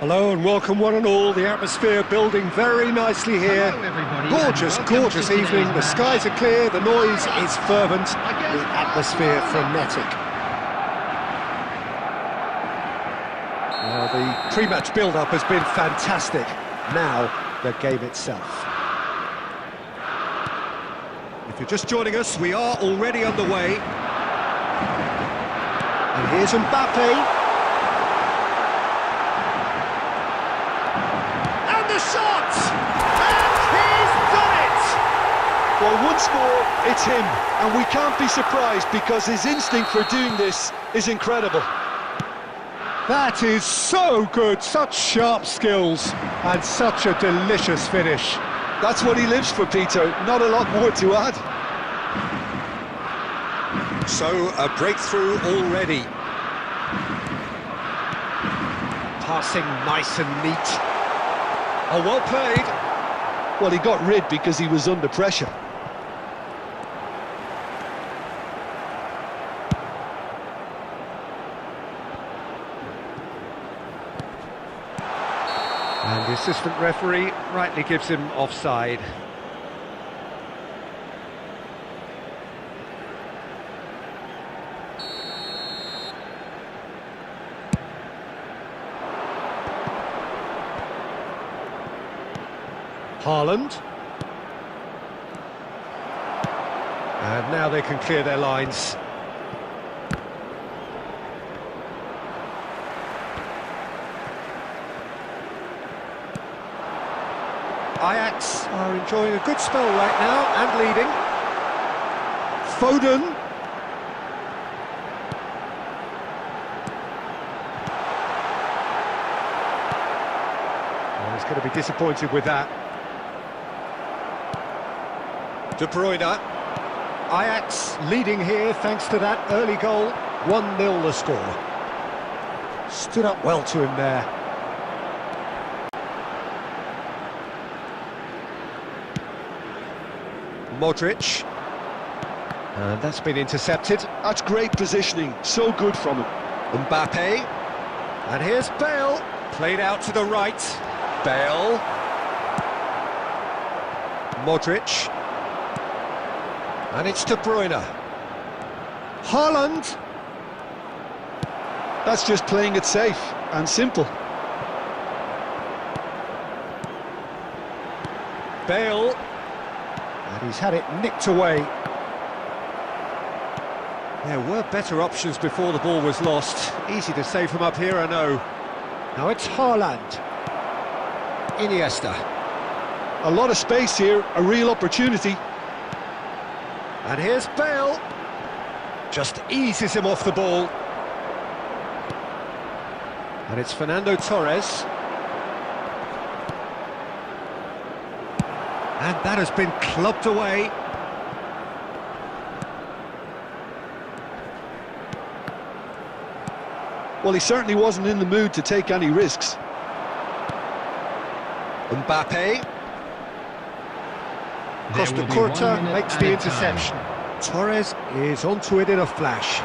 Hello and welcome one and all. The atmosphere building very nicely here. Hello, everybody, Gorgeous, and welcome gorgeous to today's evening. The match. skies are clear, the noise is fervent, the atmosphere frenetic. Well, the pre-match build-up has been fantastic. Now, the game itself. If you're just joining us, we are already underway. And here's Mbappe. The shot! And he's done it! Well, once more, it's him, and we can't be surprised because his instinct for doing this is incredible. That is so good, such sharp skills, and such a delicious finish. That's what he lives for, Peter, not a lot more to add. So, a breakthrough already. Passing nice and neat. Oh, well played. Well, he got rid because he was under pressure. And the assistant referee rightly gives him offside. Haaland. And now they can clear their lines. Ajax are enjoying a good spell right now and leading. Foden. Oh, he's going to be disappointed with that. De Bruyne. Ajax leading here thanks to that early goal. 1-0 the score. Stood up well to him there. Modric. And that's been intercepted. That's great positioning, so good from him. Mbappe. And here's Bale. Played out to the right. Bale. Modric. And it's De Bruyne. Haaland. That's just playing it safe and simple. Bale. And he's had it nicked away. There were better options before the ball was lost. Easy to save from up here, I know. Now it's Haaland. Iniesta. A lot of space here, a real opportunity. And here's Bale. Just eases him off the ball. And it's Fernando Torres. And that has been clubbed away. Well, he certainly wasn't in the mood to take any risks. Mbappe. There Costa will be Curta 1 minute makes the added interception. Torres is onto it in a flash.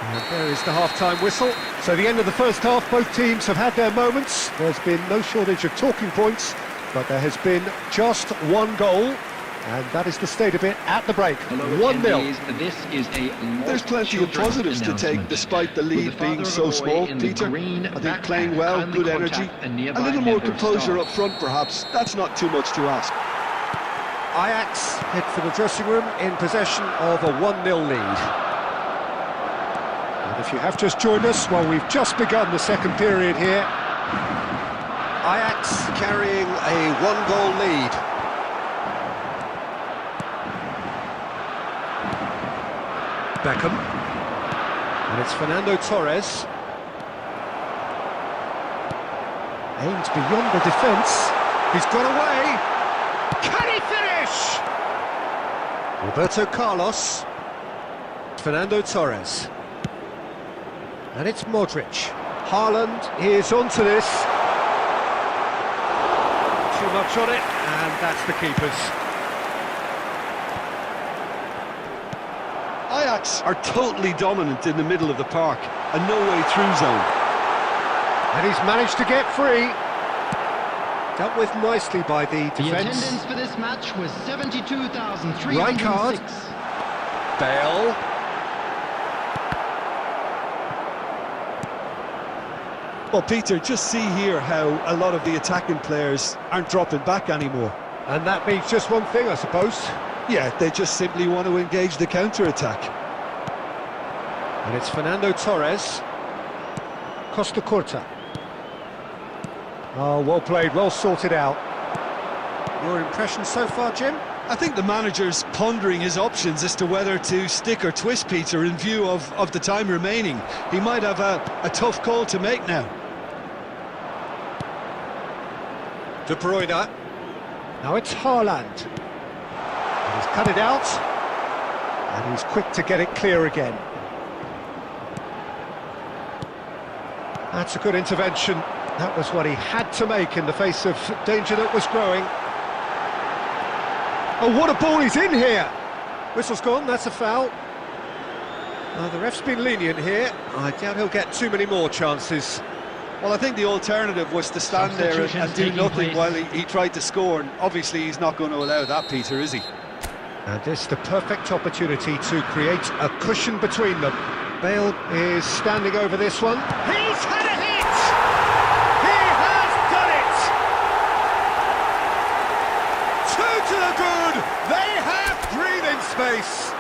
And there is the half-time whistle. So the end of the first half, both teams have had their moments. There's been no shortage of talking points, but there has been just one goal, and that is the state of it at the break. 1-0. This is a There's plenty of positives to take despite the lead being so small, Peter. I think playing well, good energy, a little more composure up front perhaps. That's not too much to ask. Ajax head for the dressing room in possession of a 1-0 lead. And if you have just joined us, well, we've just begun the second period here. Ajax carrying a 1-goal lead. Beckham. And it's Fernando Torres. Aimed beyond the defence. He's got away. Can he finish? Roberto Carlos. Fernando Torres. And it's Modric. Haaland is onto this. Too much on it, and that's the keepers. Ajax are totally dominant in the middle of the park, a no-way-through zone. And he's managed to get free. Dealt with nicely by the The defence. attendance for this match was 72,306. Rijkaard. Bale. Well, Peter, just see here how a lot of the attacking players aren't dropping back anymore. And that means just one thing, I suppose. Yeah, they just simply want to engage the counter-attack. And it's Fernando Torres. Costa Curta. Oh, well played, well sorted out. Your impression so far, Jim? I think the manager's pondering his options as to whether to stick or twist, Peter, in view of the time remaining. He might have a tough call to make now. De Bruyne. Now it's Haaland. And he's cut it out. And he's quick to get it clear again. That's a good intervention. That was what he had to make in the face of danger that was growing. Oh, what a ball he's in here! Whistle's gone, that's a foul. The ref's been lenient here. I doubt he'll get too many more chances. Well, I think the alternative was to stand there and Substitutions do taking nothing place. while he tried to score, and obviously he's not going to allow that, Peter, is he? And this is the perfect opportunity to create a cushion between them. Bale is standing over this one. He's had a hit! He has done it! Two to the good! They have breathing space!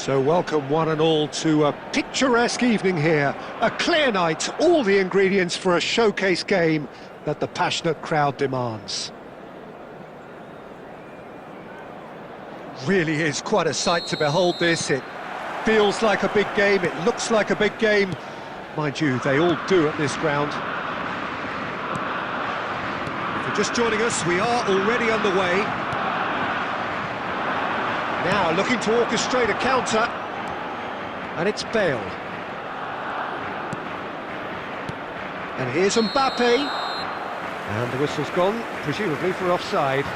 So welcome one and all to a picturesque evening here. A clear night, all the ingredients for a showcase game that the passionate crowd demands. Really is quite a sight to behold this. It feels like a big game, it looks like a big game. Mind you, they all do at this ground. If you're just joining us, we are already underway. Now looking to orchestrate a counter, and it's Bale. And here's Mbappe, and the whistle's gone, presumably for offside.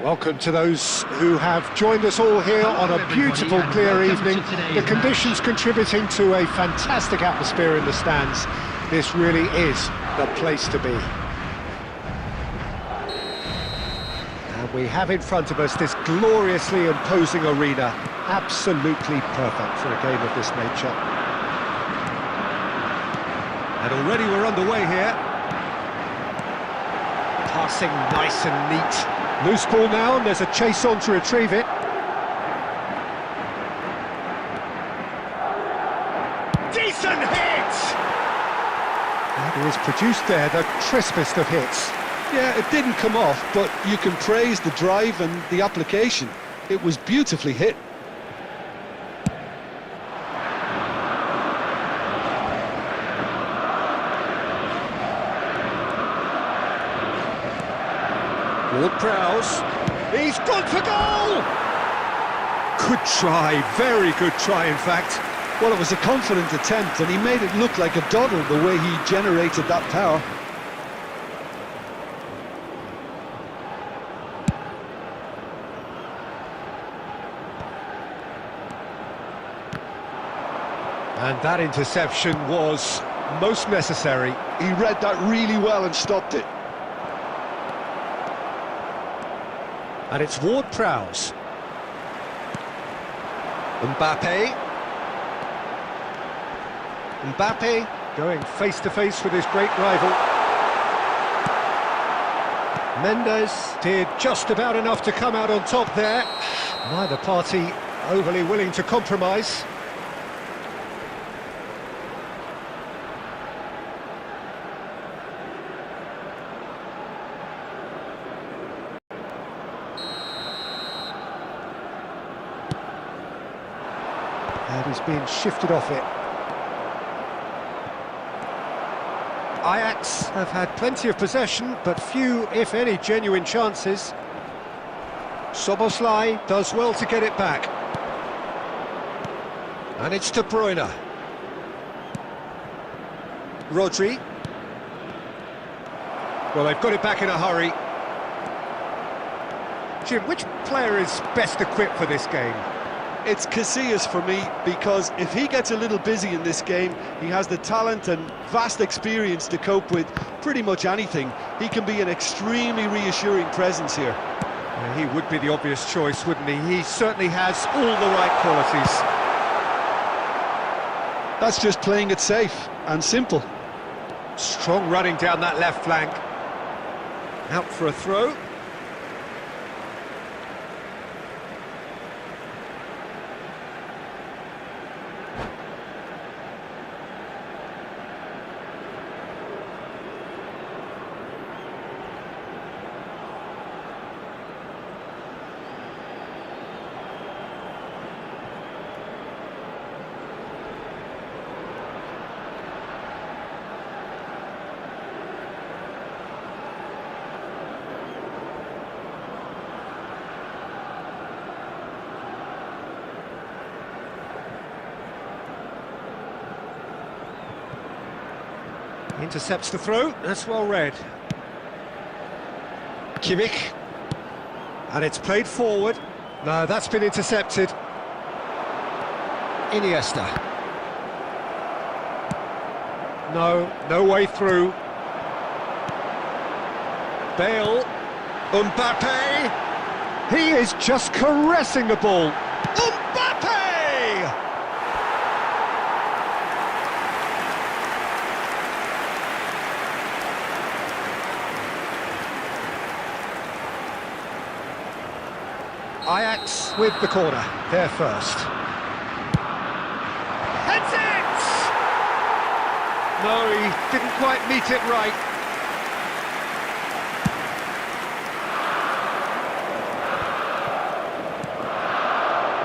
Welcome to those who have joined us all here on a beautiful, clear evening. The conditions contributing to a fantastic atmosphere in the stands. This really is the place to be. And we have in front of us this gloriously imposing arena. Absolutely perfect for a game of this nature. And already we're underway here. Passing nice and neat. Loose ball now, and there's a chase on to retrieve it. Decent hit! That is produced there, the crispest of hits. Yeah, it didn't come off, but you can praise the drive and the application. It was beautifully hit. Ward-Prowse, he's gone for goal! Good try, very good try in fact. Well, it was a confident attempt, and he made it look like a doddle the way he generated that power. And that interception was most necessary. He read that really well and stopped it. And it's Ward-Prowse. Mbappe going face-to-face with his great rival. Mendes did just about enough to come out on top there. Neither party overly willing to compromise. And he's being shifted off it. Ajax have had plenty of possession, but few, if any, genuine chances. Szoboszlai does well to get it back. And it's De Bruyne. Rodri. Well, they've got it back in a hurry. Jim, which player is best equipped for this game? It's Casillas for me, because if he gets a little busy in this game, he has the talent and vast experience to cope with pretty much anything. He can be an extremely reassuring presence here. He would be the obvious choice, wouldn't he? He certainly has all the right qualities. That's just playing it safe and simple. Strong running down that left flank. Out for a throw. Intercepts the throw, that's well read. Kimmich. And it's played forward. No, that's been intercepted. Iniesta. No way through. Bale. Mbappe. He is just caressing the ball. Mbappe! Ajax with the corner, there first. Heads it! No, he didn't quite meet it right.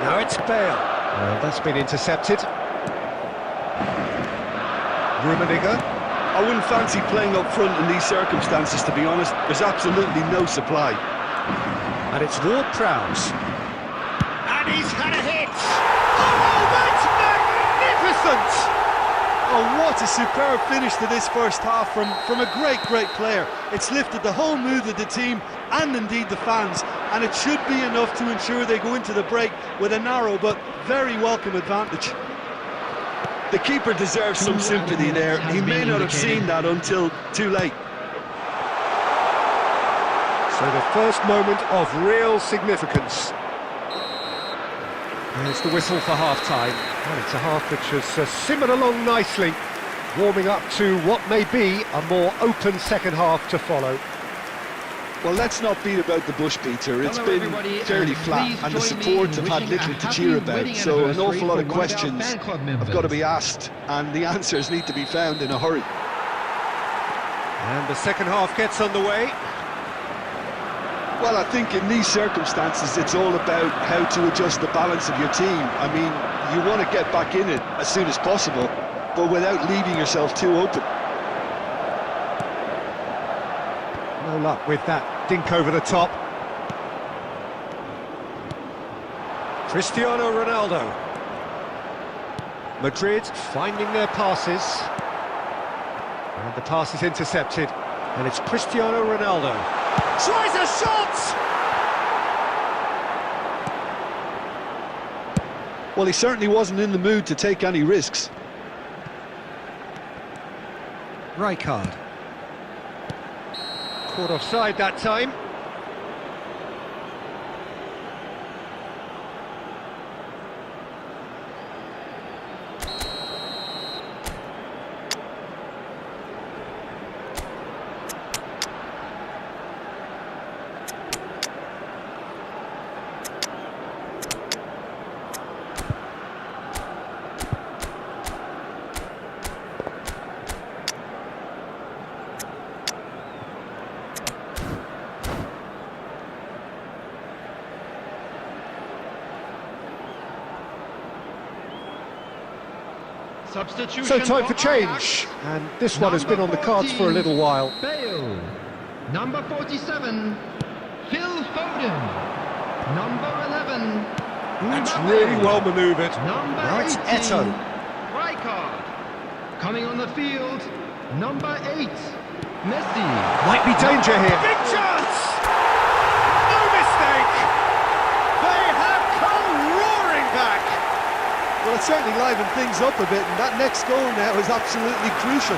Now it's Bale. That's been intercepted. Rummenigge. I wouldn't fancy playing up front in these circumstances, to be honest. There's absolutely no supply. And it's Ward-Prowse. And he's had a hit! Oh, that's magnificent! Oh, what a superb finish to this first half from a great player. It's lifted the whole mood of the team, and indeed the fans, and it should be enough to ensure they go into the break with a narrow but very welcome advantage. The keeper deserves some sympathy there. He may not have seen that until too late. So the first moment of real significance. There's the whistle for half-time. And it's a half which has simmered along nicely, warming up to what may be a more open second half to follow. Well, let's not beat about the bush, Peter. It's Hello, been everybody, fairly and flat, please and the join me support in have had wishing little a to happy cheer about. wedding So an awful lot of anniversary for one of our questions fan club have got to be members. asked, and the answers need to be found in a hurry. And the second half gets underway. Well, I think in these circumstances, it's all about how to adjust the balance of your team. I mean, you want to get back in it as soon as possible, but without leaving yourself too open. No luck with that dink over the top. Cristiano Ronaldo. Madrid finding their passes. And the pass is intercepted. And it's Cristiano Ronaldo. Tries a shot! Well, he certainly wasn't in the mood to take any risks. Rijkaard. Caught offside that time. Substitution So time for Ajax. change, and this one has been on the cards for a little while. Bale. Number 47, Phil Foden. Number 11, That's Mbappe. really well manoeuvred. Number Now it's 18, Eto'o. Rijkaard. Coming on the field, number 8, Messi. Might be danger here. Big chance! No mistake! They have come roaring back! Well, it certainly livened things up a bit, and that next goal now is absolutely crucial.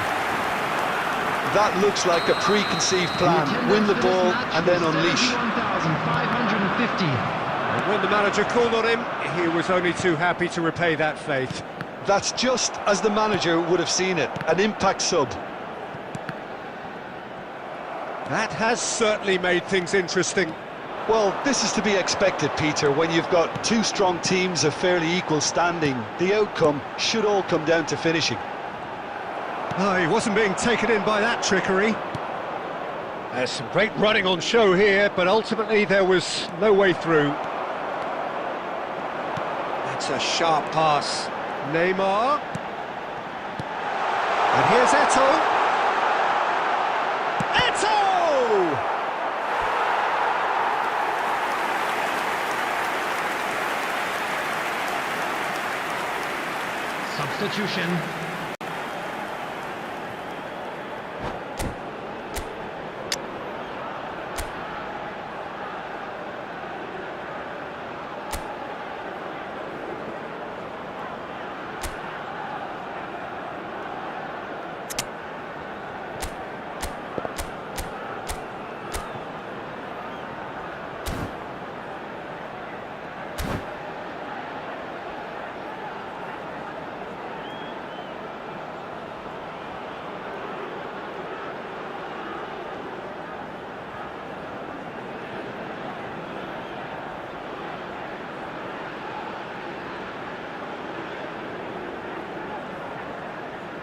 That looks like a preconceived plan. Win the ball and then unleash. 71,550. And when the manager called on him, he was only too happy to repay that faith. That's just as the manager would have seen it, an impact sub. That has certainly made things interesting. Well, this is to be expected, Peter. When you've got two strong teams of fairly equal standing, the outcome should all come down to finishing. Oh, he wasn't being taken in by that trickery. There's some great running on show here, but ultimately there was no way through. That's a sharp pass. Neymar. And here's Eto'o. Eto'o! Substitution.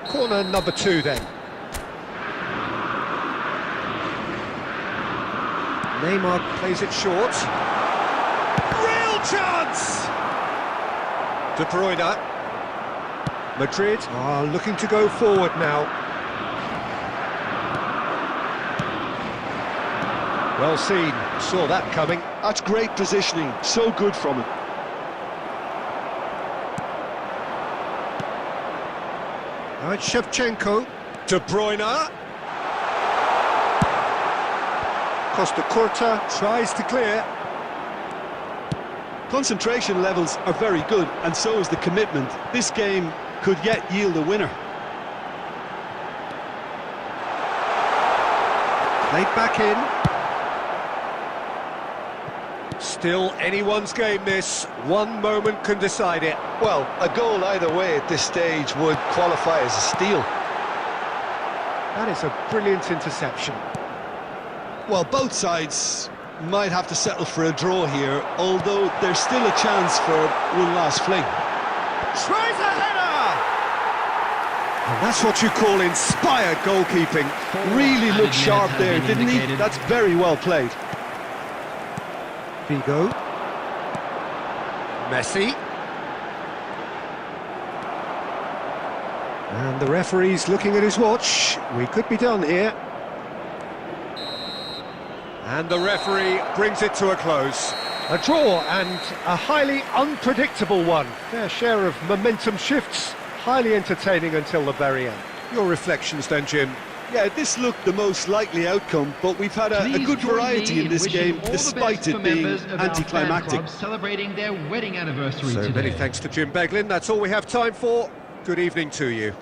Corner number 2 then. Neymar plays it short. Real chance! De Bruyne. Madrid are looking to go forward now. Well seen, saw that coming. That's great positioning, so good from him. Now it's Shevchenko. De Bruyne. Costa Curta tries to clear. Concentration levels are very good, and so is the commitment. This game could yet yield a winner. Played back in. Still anyone's game this. One moment can decide it. Well, a goal either way at this stage would qualify as a steal. That is a brilliant interception. Well, both sides might have to settle for a draw here, although there's still a chance for one last fling. Tries a header! And that's what you call inspired goalkeeping. Really looked sharp there, didn't he? That's very well played. Figo. Messi. And the referee's looking at his watch. We could be done here. And the referee brings it to a close. A draw, and a highly unpredictable one. Fair share of momentum shifts. Highly entertaining until the very end. Your reflections then, Jim? Yeah, this looked the most likely outcome, but we've had a good variety in this game, despite it being anticlimactic. Celebrating their wedding anniversary So today. many thanks to Jim Beglin. That's all we have time for. Good evening to you.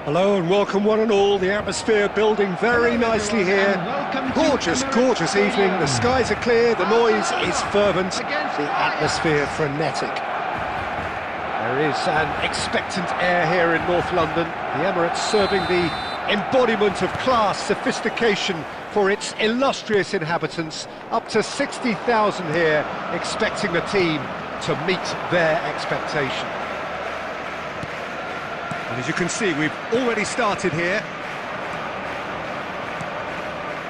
Hello and welcome one and all. The atmosphere building very nicely here. Gorgeous, gorgeous evening. The skies are clear, the noise is fervent, the atmosphere frenetic. There is an expectant air here in North London. The Emirates serving the embodiment of class, sophistication for its illustrious inhabitants. Up to 60,000 here, expecting the team to meet their expectation. And as you can see, we've already started here.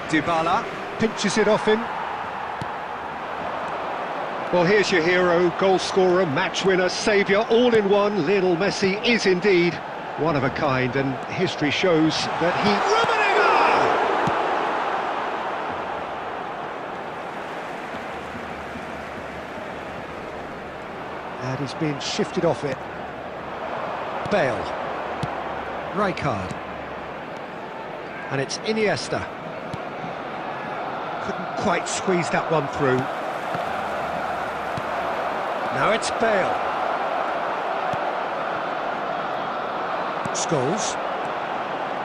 Dybala pinches it off him. Well, here's your hero, goal scorer, match winner, saviour, all in one. Lionel Messi is indeed one of a kind, and history shows that he... And he's been shifted off it. Bale. Rijkaard. And it's Iniesta. Couldn't quite squeeze that one through. Now it's Bale. Scholes.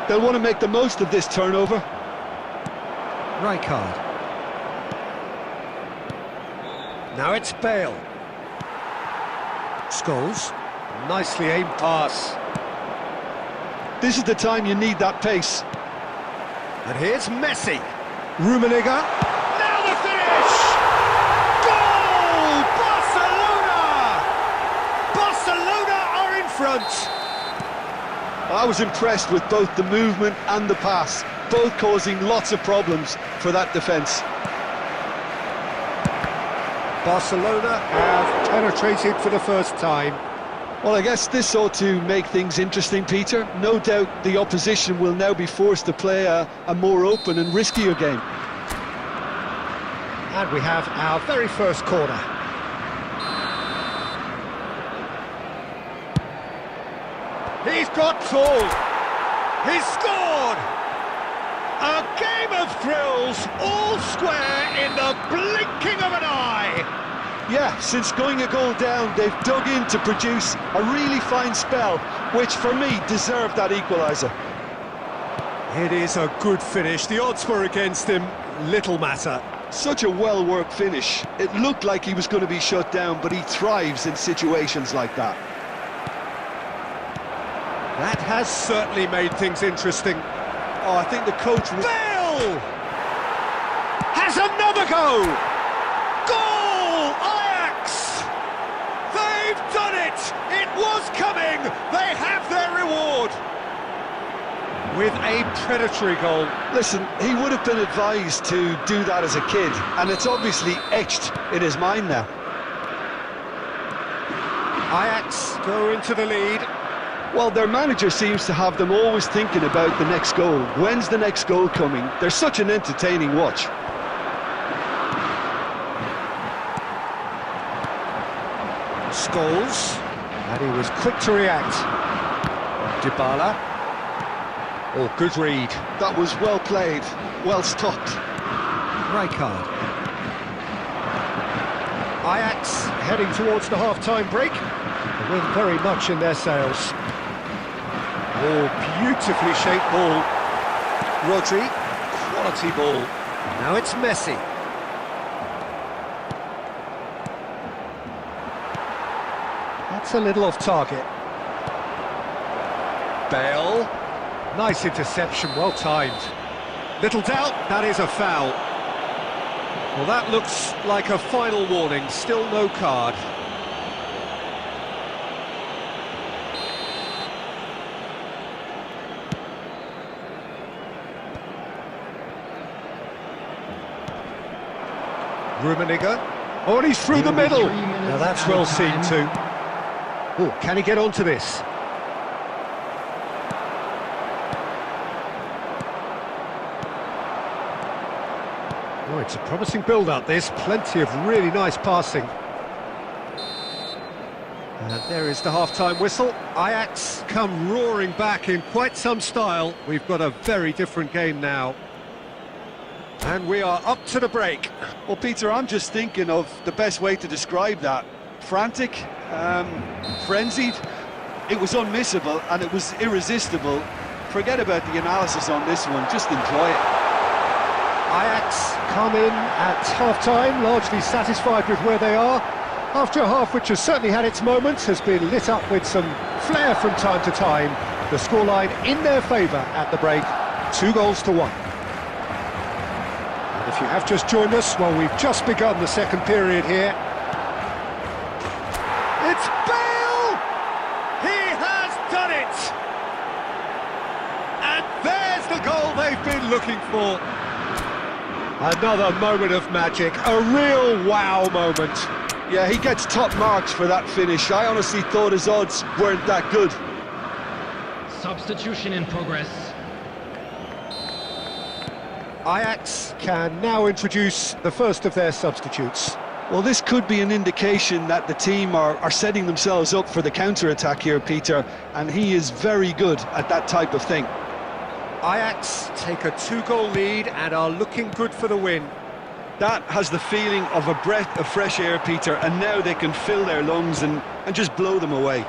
They'll want to make the most of this turnover. Rijkaard. Now it's Bale. Scholes. Nicely aimed pass. This is the time you need that pace. And here's Messi. Rummenigge. Now the finish! Goal! Barcelona! Barcelona are in front. I was impressed with both the movement and the pass, both causing lots of problems for that defence. Barcelona have penetrated for the first time. Well, I guess this ought to make things interesting, Peter. No doubt the opposition will now be forced to play a more open and riskier game. And we have our very first corner. He's got ball. He's scored! A game of thrills, all square in the blinking of an eye. Yeah, since going a goal down, they've dug in to produce a really fine spell, which for me deserved that equaliser. It is a good finish. The odds were against him, little matter. Such a well-worked finish. It looked like he was going to be shut down, but he thrives in situations like that. That has certainly made things interesting. Oh, I think the coach... Bale! Has another go! Goal! Ajax! They've done it! It was coming! They have their reward! With a predatory goal. Listen, he would have been advised to do that as a kid, and it's obviously etched in his mind now. Ajax go into the lead. Well, their manager seems to have them always thinking about the next goal. When's the next goal coming? They're such an entertaining watch. Scholes, and he was quick to react. Dybala. Oh, good read. That was well played, well stopped. Rijkaard. Ajax heading towards the half-time break. The wind very much in their sails. Oh, beautifully shaped ball. Rodri, quality ball. Now it's Messi. That's a little off target. Bale. Nice interception, well timed. Little doubt, that is a foul. Well, that looks like a final warning, still no card. Rummenigge. Oh, and he's through the middle. Now that's well seen too. Oh, can he get onto this? Oh, it's a promising build-up, this. Plenty of really nice passing. And there is the half-time whistle. Ajax come roaring back in quite some style. We've got a very different game now. And we are up to the break. Well, Peter, I'm just thinking of the best way to describe that. Frantic, frenzied. It was unmissable and it was irresistible. Forget about the analysis on this one, just enjoy it. Ajax come in at half-time, largely satisfied with where they are. After a half which has certainly had its moments, has been lit up with some flair from time to time. The scoreline in their favour at the break, 2-1. If you have just joined us, well, we've just begun the second period here. It's Bale! He has done it! And there's the goal they've been looking for. Another moment of magic, a real wow moment. Yeah, he gets top marks for that finish. I honestly thought his odds weren't that good. Substitution in progress. Ajax can now introduce the first of their substitutes. Well, this could be an indication that the team are setting themselves up for the counter-attack here, Peter, and he is very good at that type of thing. Ajax take a 2-goal lead and are looking good for the win. That has the feeling of a breath of fresh air, Peter, and now they can fill their lungs and just blow them away.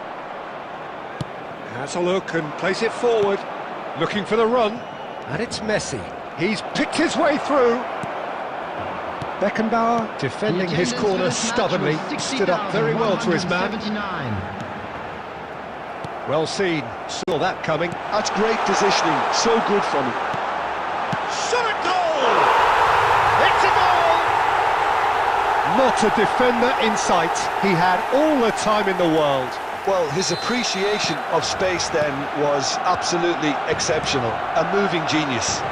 Has a look and plays it forward, looking for the run, and it's Messi. He's picked his way through. Beckenbauer defending his corner stubbornly, stood up very well to his man. Well seen, saw that coming. That's great positioning, so good from him. Shot at goal! It's a goal! Not a defender in sight. He had all the time in the world. Well, his appreciation of space then was absolutely exceptional. A moving genius.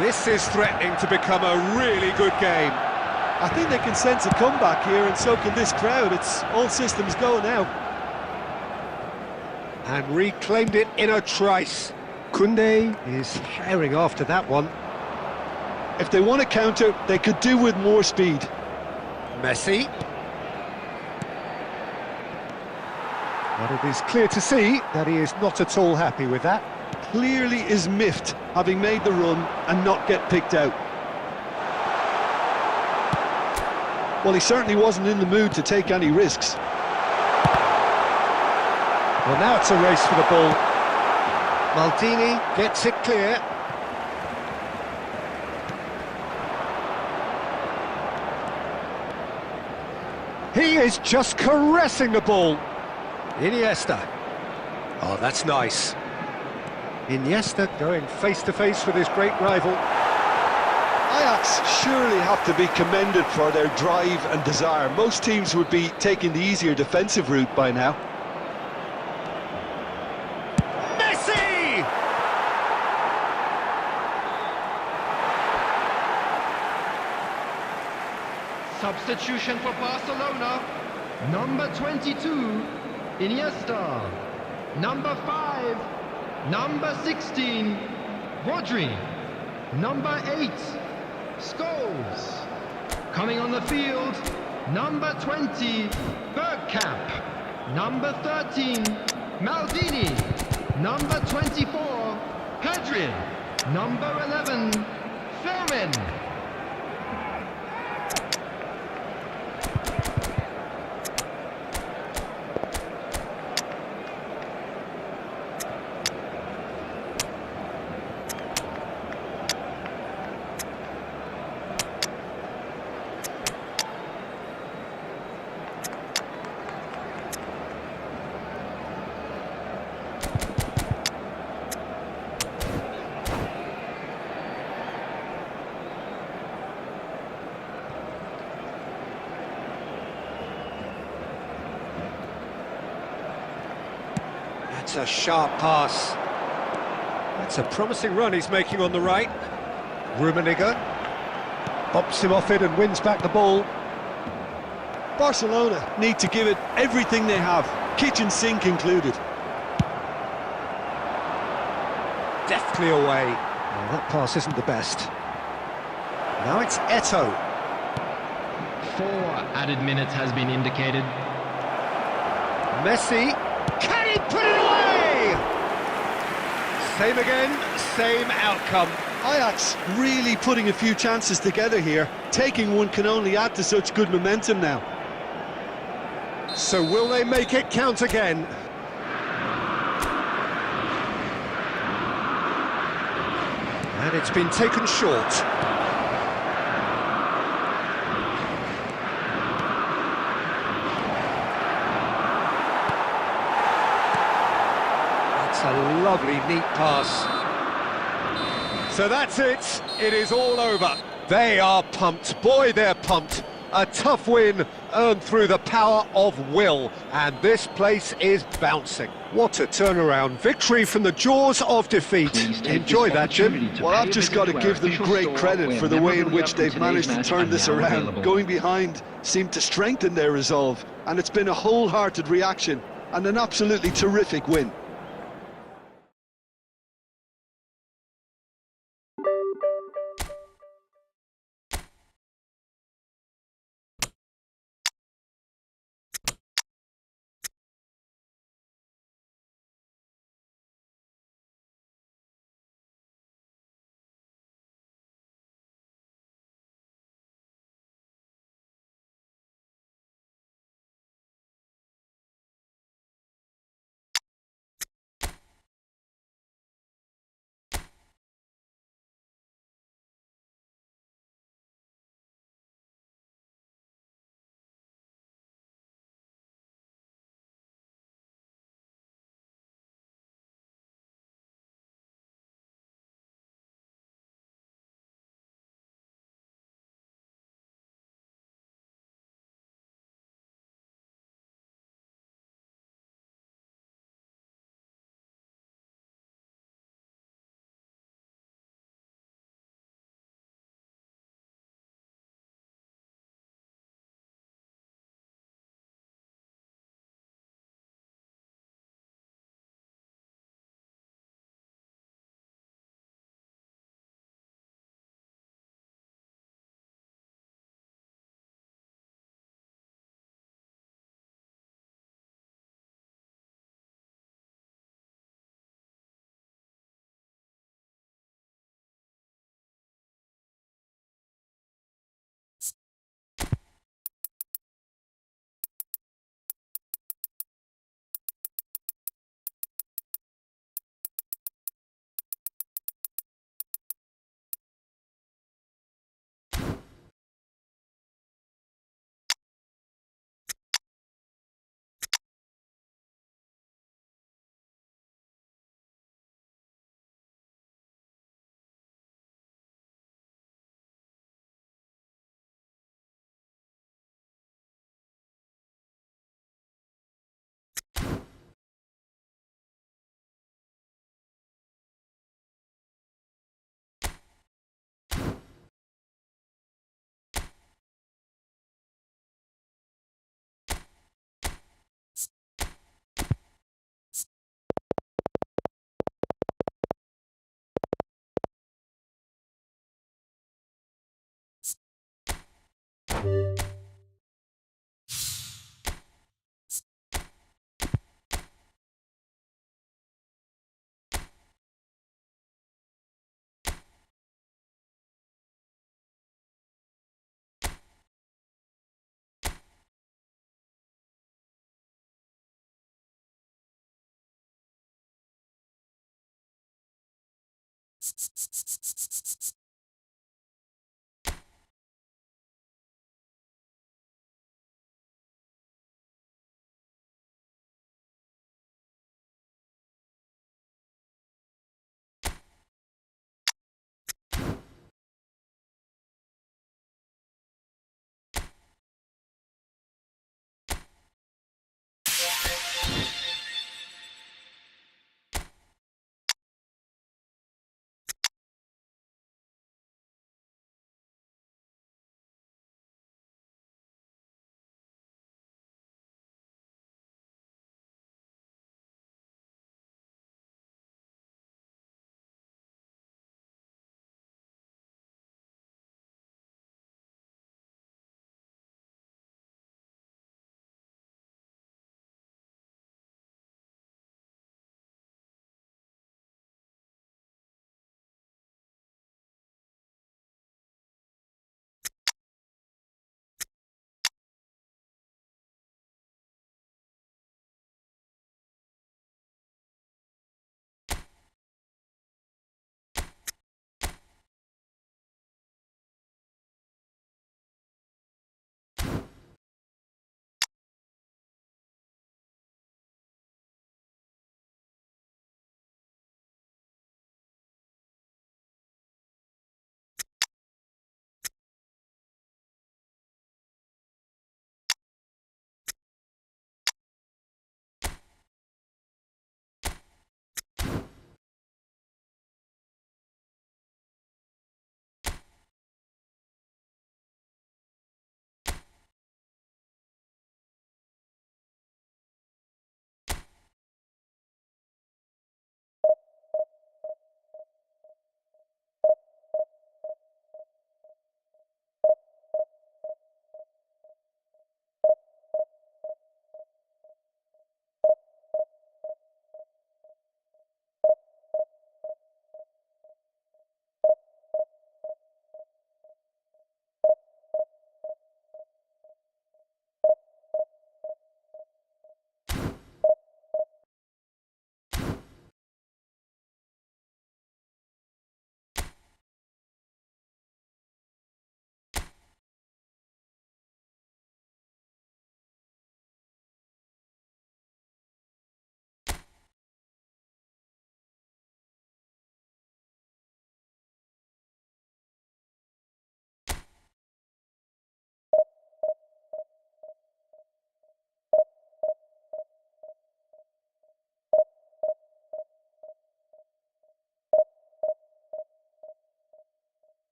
This is threatening to become a really good game. I think they can sense a comeback here, and so can this crowd. It's all systems go now. And reclaimed it in a trice. Koundé is herring after that one. If they want to counter, they could do with more speed. Messi. But it is clear to see that he is not at all happy with that. Clearly is miffed, having made the run and not get picked out. Well, he certainly wasn't in the mood to take any risks. Well, now it's a race for the ball. Maldini gets it clear. He is just caressing the ball. Iniesta. Oh, that's nice. Iniesta going face-to-face with his great rival. Ajax surely have to be commended for their drive and desire. Most teams would be taking the easier defensive route by now. Messi! Substitution for Barcelona. Number 22, Iniesta. Number 5, number 16, Rodri. Number 8, Scholes. Coming on the field, number 20, Bergkamp. Number 13, Maldini. Number 24, Pedri. Number 11, Fermin. That's a sharp pass. That's a promising run he's making on the right. Rummenigge bops him off it and wins back the ball. Barcelona need to give it everything they have, kitchen sink included. Deftly away. Well, that pass isn't the best. Now it's Eto'o. 4 added minutes has been indicated. Messi. Can he put it away? Same again, same outcome. Ajax really putting a few chances together here. Taking one can only add to such good momentum now. So will they make it count again? And it's been taken short. That's a lovely, neat pass. So that's it. It is all over. They are pumped. Boy, they're pumped. A tough win earned through the power of will, and this place is bouncing. What a turnaround. Victory from the jaws of defeat. Enjoy that, Jim. Well, I've just got to give them great credit for the way in which they've managed to turn this around. Going behind seemed to strengthen their resolve, and it's been a wholehearted reaction and an absolutely terrific win.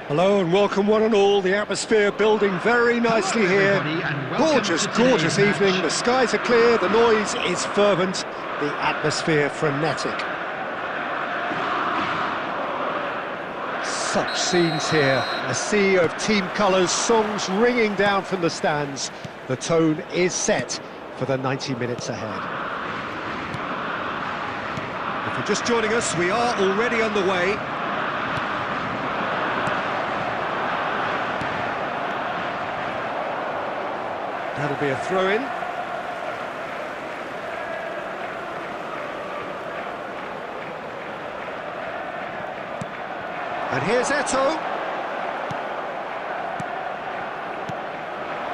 Hello and welcome one and all. The atmosphere building very nicely here. Everybody, and welcome Gorgeous, to today's gorgeous match. evening. The skies are clear, the noise is fervent, the atmosphere frenetic. Such scenes here. A sea of team colours, songs ringing down from the stands. The tone is set for the 90 minutes ahead. If you're just joining us, we are already underway. That'll be a throw-in. And here's Eto'o.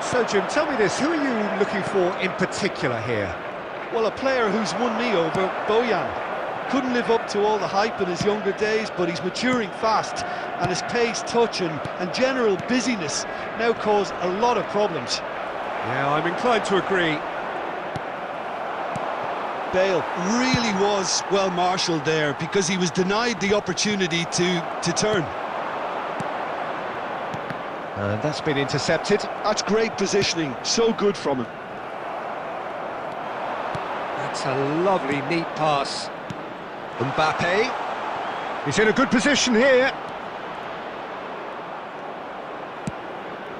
So, Jim, tell me this, who are you looking for in particular here? Well, a player who's won me over, Bojan. Couldn't live up to all the hype in his younger days, but he's maturing fast, and his pace, touch and general busyness now cause a lot of problems. Yeah, I'm inclined to agree. Bale really was well marshalled there because he was denied the opportunity to turn. And that's been intercepted. That's great positioning, so good from him. That's a lovely, neat pass. Mbappe. He's in a good position here.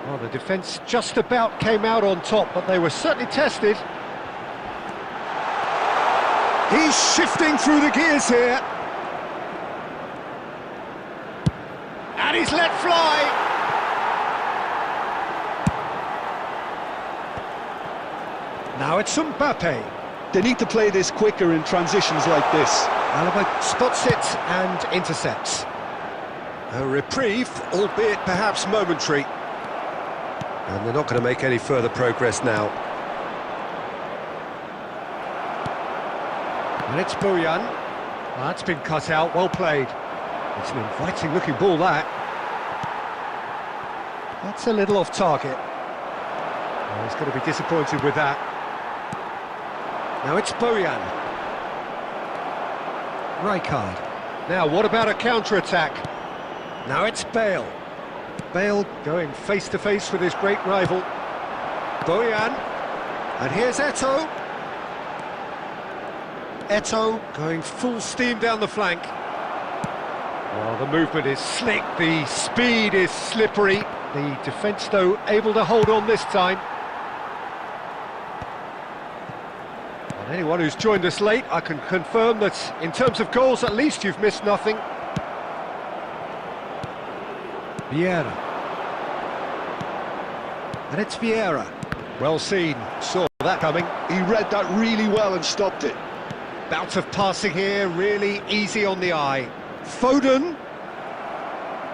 Well, the defence just about came out on top, but they were certainly tested. He's shifting through the gears here. And he's let fly. Now it's Mbappe. They need to play this quicker in transitions like this. Alaba spots it and intercepts. A reprieve, albeit perhaps momentary. And they're not going to make any further progress now. And it's Bojan. Well, that's been cut out, well played. It's an inviting looking ball, that. That's a little off target. Well, he's going to be disappointed with that. Now it's Bojan. Rijkaard. Now, what about a counter-attack? Now it's Bale. Bale going face-to-face with his great rival. Bojan. And here's Eto'o. Eto'o going full steam down the flank. Well, the movement is slick, the speed is slippery. The defence, though, able to hold on this time. And anyone who's joined us late, I can confirm that in terms of goals, at least you've missed nothing. Vieira. And it's Vieira. Well seen, saw that coming. He read that really well and stopped it. Bout of passing here, really easy on the eye. Foden.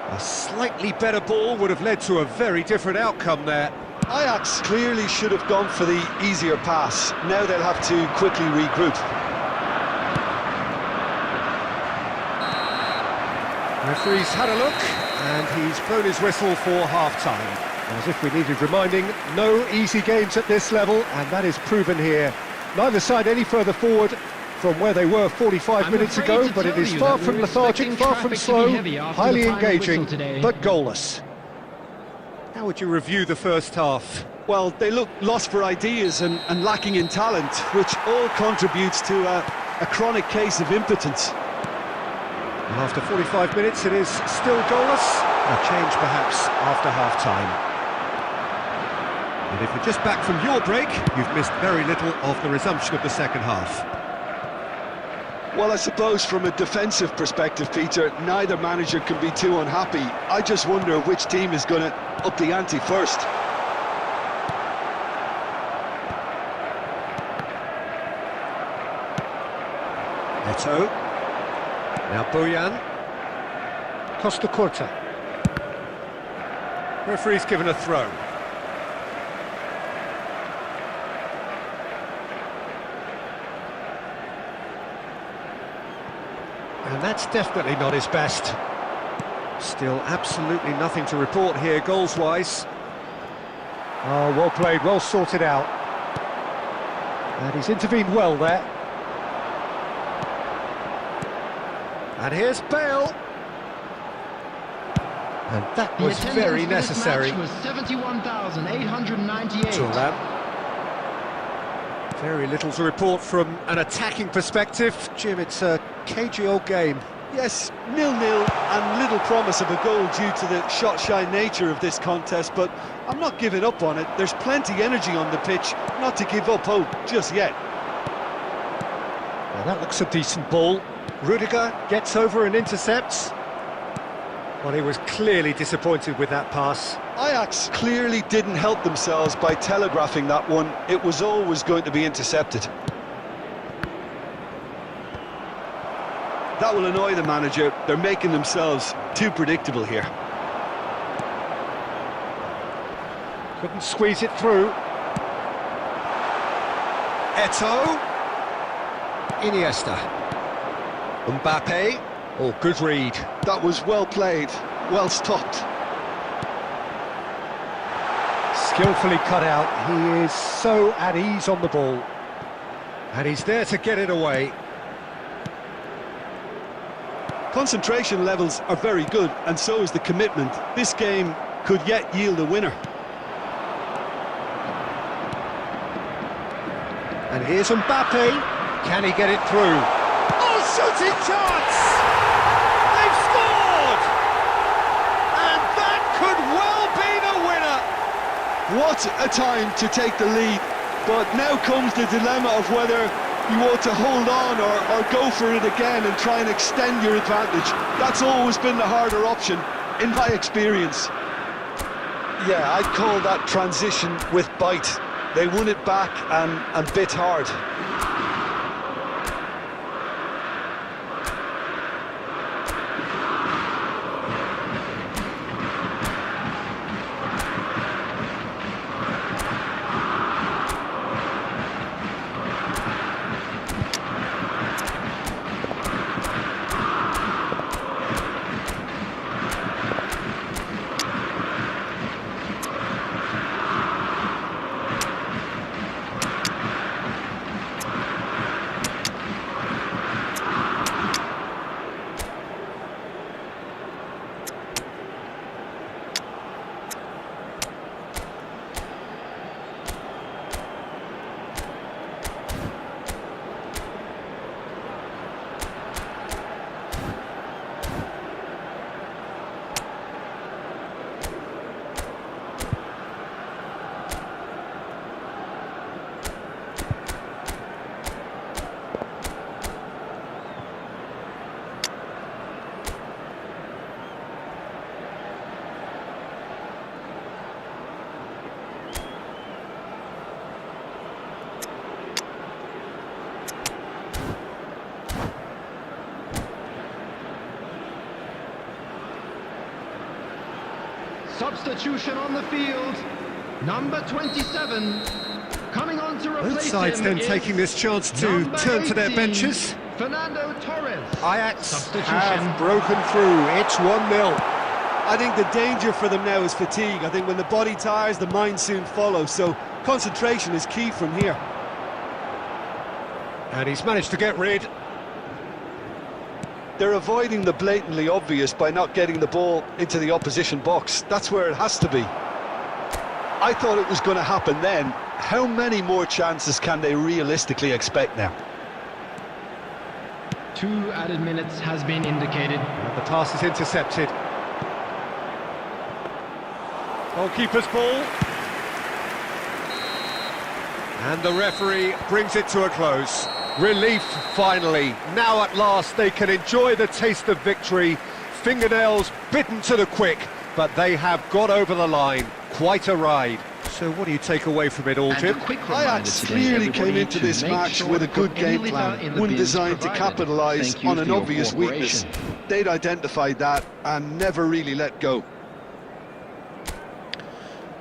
A slightly better ball would have led to a very different outcome there. Ajax clearly should have gone for the easier pass. Now they'll have to quickly regroup. Referee's had a look, and he's blown his whistle for half-time. As if we needed reminding, no easy games at this level, and that is proven here. Neither side any further forward from where they were 45 minutes ago, but it is far from lethargic, far from slow, highly engaging, but goalless. How would you review the first half? Well, they look lost for ideas and lacking in talent, which all contributes to a chronic case of impotence. And after 45 minutes, it is still goalless. A change perhaps after half-time. And if you're just back from your break, you've missed very little of the resumption of the second half. Well, I suppose from a defensive perspective, Peter, neither manager can be too unhappy. I just wonder which team is going to up the ante first. Eto'o. Now Bojan. Costa Curta. Referee's given a throw. And that's definitely not his best. Still absolutely nothing to report here, goals-wise. Oh, well played, well sorted out. And he's intervened well there. And here's Bale. And that The was attendance very for this necessary. match was 71,898. Till that. Very little to report from an attacking perspective. Jim, it's a cagey old game. Yes, 0-0 and little promise of a goal due to the shot-shy nature of this contest, but I'm not giving up on it. There's plenty energy on the pitch, not to give up hope just yet. Well, that looks a decent ball. Rudiger gets over and intercepts. Well, he was clearly disappointed with that pass. Ajax clearly didn't help themselves by telegraphing that one. It was always going to be intercepted. That will annoy the manager. They're making themselves too predictable here. Couldn't squeeze it through. Eto'o. Iniesta. Mbappe. Oh, good read. That was well played, well stopped. Skillfully cut out. He is so at ease on the ball. And he's there to get it away. Concentration levels are very good, and so is the commitment. This game could yet yield a winner. And here's Mbappe. Can he get it through? Oh, shooting chance! They've scored! And that could well be the winner! What a time to take the lead. But now comes the dilemma of whether you ought to hold on or go for it again and try and extend your advantage. That's always been the harder option, in my experience. Yeah, I'd call that transition with bite. They won it back and bit hard. Substitution on the field. Number 27. Coming on to replace Both sides him then is taking this chance to number turn to their 18, benches. Fernando Torres. Ajax Substitution. have broken through. It's 1-0. I think the danger for them now is fatigue. I think when the body tires, the mind soon follows, so concentration is key from here. And he's managed to get rid. They're avoiding the blatantly obvious by not getting the ball into the opposition box. That's where it has to be. I thought it was going to happen then. How many more chances can they realistically expect now? 2 added minutes has been indicated. And the pass is intercepted. Goalkeeper's ball. And the referee brings it to a close. Relief, finally. Now at last they can enjoy the taste of victory. Fingernails bitten to the quick, but they have got over the line. Quite a ride. So what do you take away from it all, And Jim? a quick reminder Ajax today, clearly everybody, came into to this make match sure with a to good put any game litter plan, in the one bins designed to provided. capitalise Thank you on for an your obvious weakness. cooperation. They'd identified that and never really let go.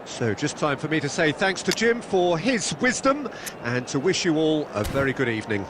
So just time for me to say thanks to Jim for his wisdom and to wish you all a very good evening.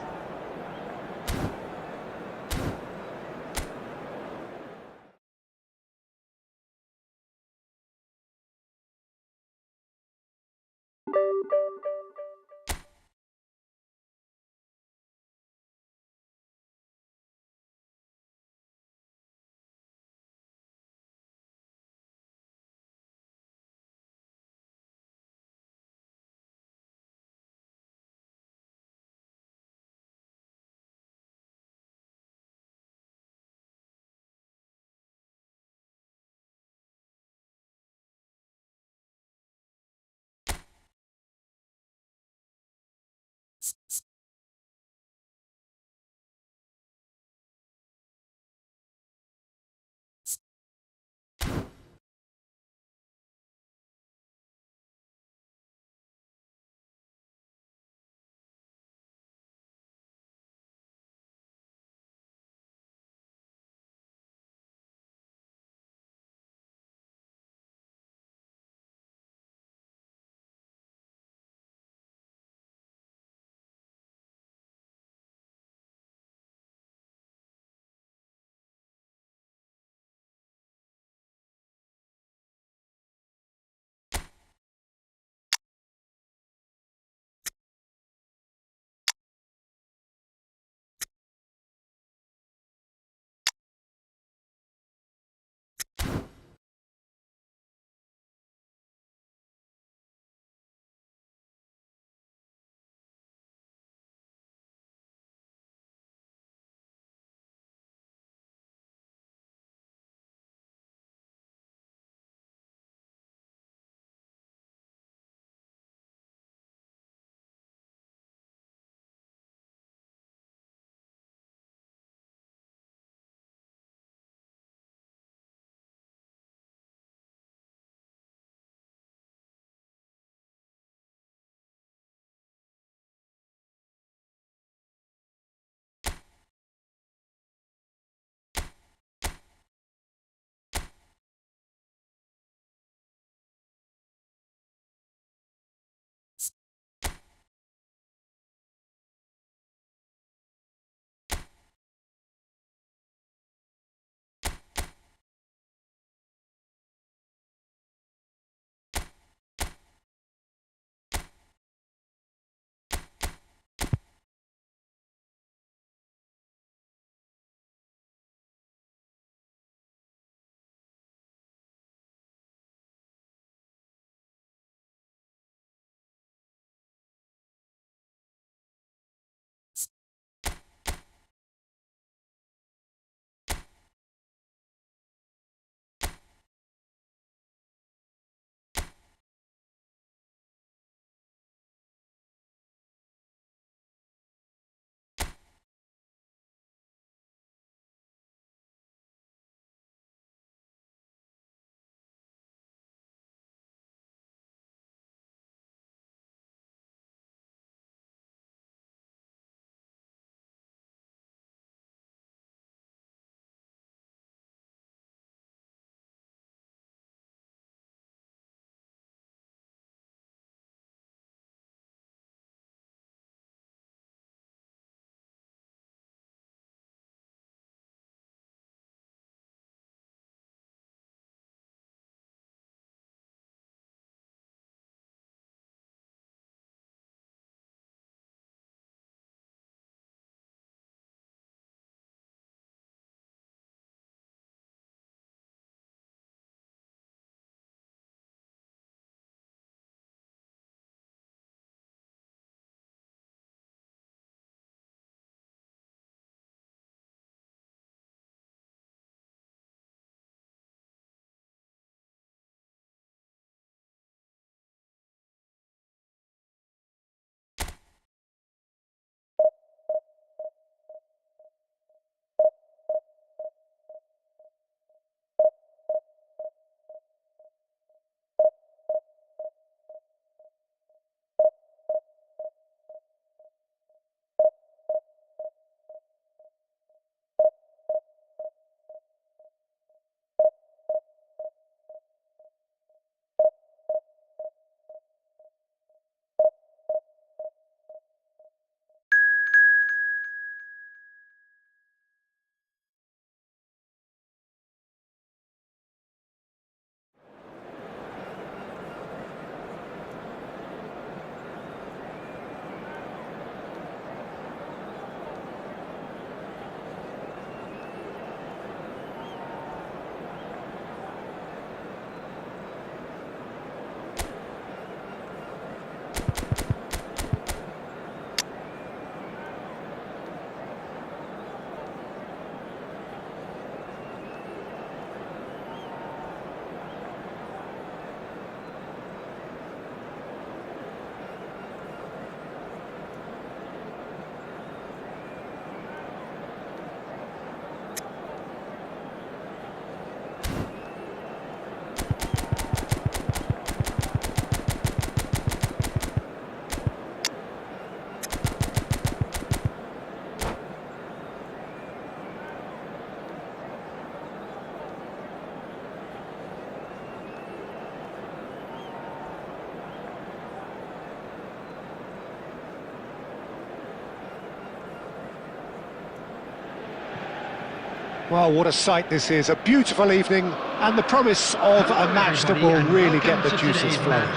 Well, what a sight this is, a beautiful evening, and the promise of a match that will really get the juices flowing.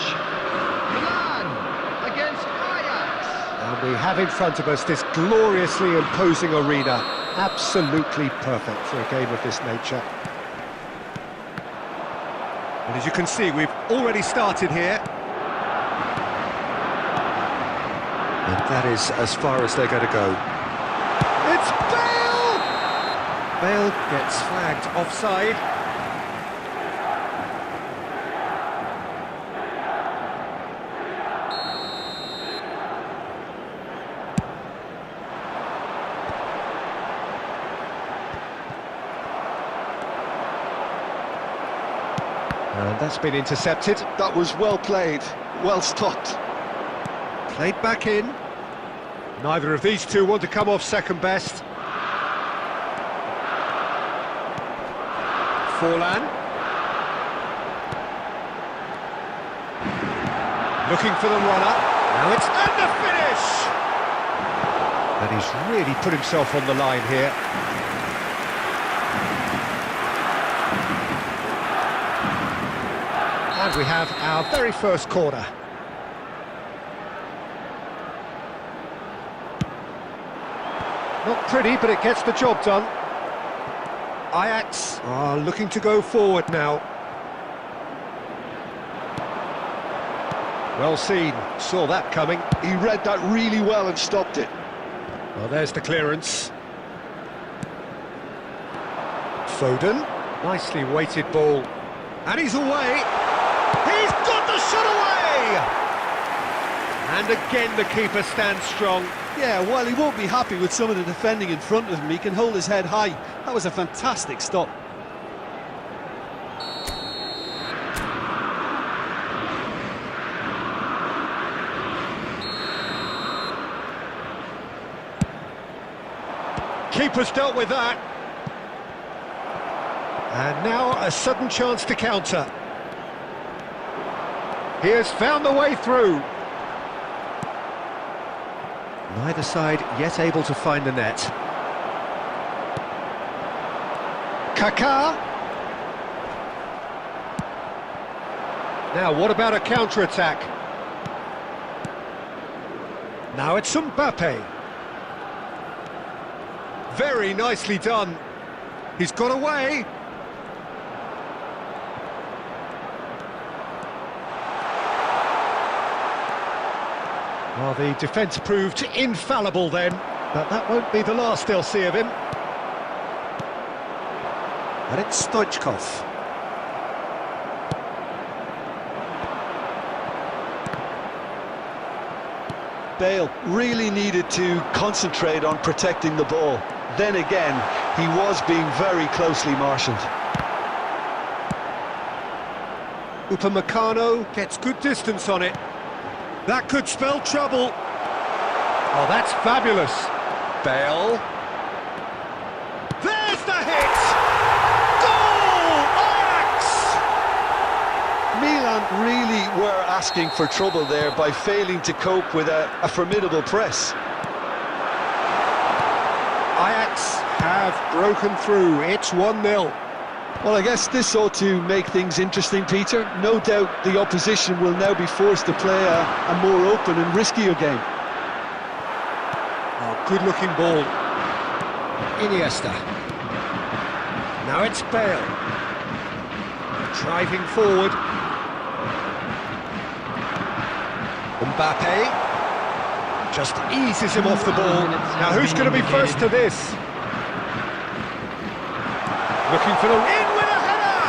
Milan against Ajax. And we have in front of us this gloriously imposing arena, absolutely perfect for a game of this nature. And as you can see, we've already started here. And that is as far as they're going to go. It's Bale! Bale gets flagged offside. And that's been intercepted. That was well played, well stopped. Played back in. Neither of these two want to come off second best. Forlan. Looking for the runner. Now it's and the finish! And he's really put himself on the line here. And we have our very first corner. Not pretty, but it gets the job done. Ajax are looking to go forward now. Well seen, saw that coming. He read that really well and stopped it. Well, there's the clearance. Foden, nicely weighted ball. And he's away. He's got the shot away! And again the keeper stands strong. Yeah, while he won't be happy with some of the defending in front of him, he can hold his head high. That was a fantastic stop. Keeper's dealt with that. And now a sudden chance to counter. He has found the way through. Neither side yet able to find the net. Kaká. Now, what about a counter-attack? Now it's Mbappe. Very nicely done. He's got away. Well, the defence proved infallible then, but that won't be the last they'll see of him. And it's Stoichkov. Bale really needed to concentrate on protecting the ball. Then again, he was being very closely marshalled. Upamecano gets good distance on it. That could spell trouble. Oh, that's fabulous. Bale. There's the hit! Goal! Ajax! Milan really were asking for trouble there by failing to cope with a formidable press. Ajax have broken through. It's 1-0. Well, I guess this ought to make things interesting, Peter. No doubt the opposition will now be forced to play a more open and riskier game. Oh, good-looking ball. Iniesta. Now it's Bale. Driving forward. Mbappe. Just eases him off the ball. Now who's going to be first to this? Looking for the... In with a header!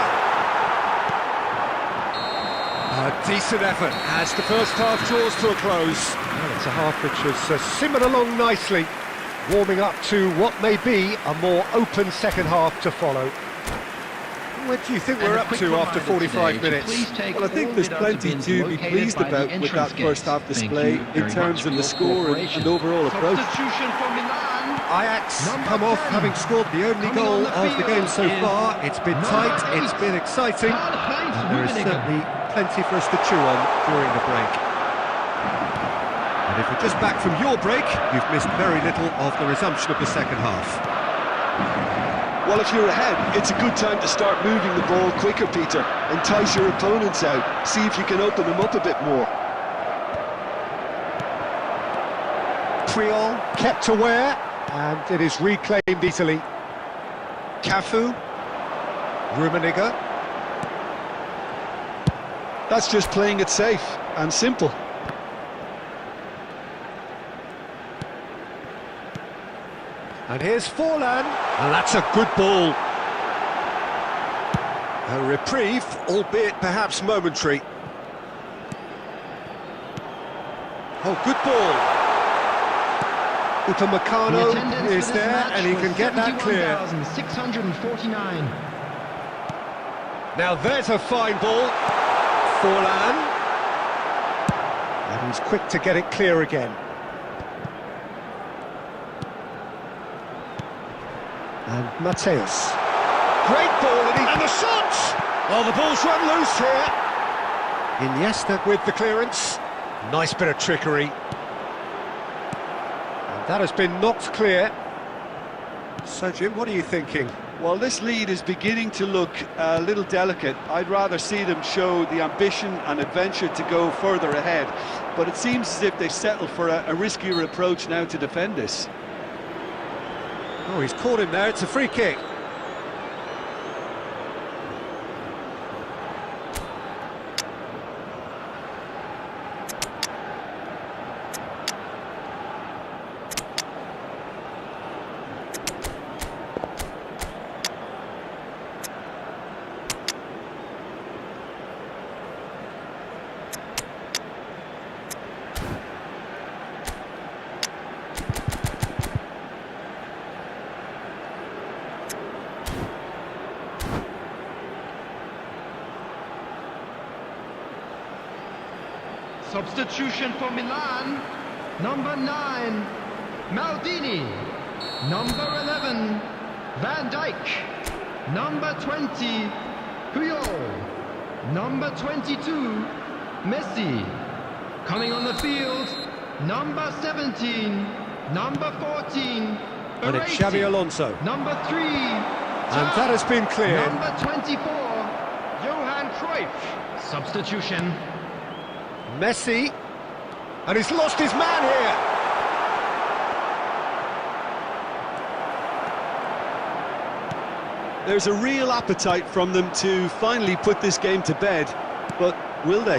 A decent effort as the first half draws to a close. Well, it's a half which has simmered along nicely, warming up to what may be a more open second half to follow. What do you think we're up to after 45 minutes? Well, I think there's plenty to be pleased about with that first half display in terms of the score and overall approach. Substitution for Milan. Ajax come off having scored the only goal of the game so far. It's been tight, it's been exciting, and there is certainly plenty for us to chew on during the break. And if you're just back from your break, you've missed very little of the resumption of the second half. Well, if you're ahead, it's a good time to start moving the ball quicker, Peter. Entice your opponents out. See if you can open them up a bit more. Creole kept aware, and it is reclaimed easily. Cafu, Rummenigge. That's just playing it safe and simple. And here's Forlan, and that's a good ball. A reprieve, albeit perhaps momentary. Oh, good ball. Upamecano is there, and he can get that clear. 649. Now there's a fine ball. Forlan. And he's quick to get it clear again. And Mateus. Great ball, and the shot! Oh, the ball's run loose here. Iniesta with the clearance. Nice bit of trickery. And that has been knocked clear. So, Jim, what are you thinking? Well, this lead is beginning to look a little delicate. I'd rather see them show the ambition and adventure to go further ahead. But it seems as if they've settled for a riskier approach now to defend this. Oh, he's caught him there. It's a free kick. Substitution for Milan, number 9, Maldini, number 11, Van Dijk, number 20, Puyol, number 22, Messi. Coming on the field, number 17, number 14, And it's Xabi Alonso. number 3, And that has been cleared. number 24, Johan Cruyff. Substitution. Messi, and he's lost his man here. There's a real appetite from them to finally put this game to bed, but will they?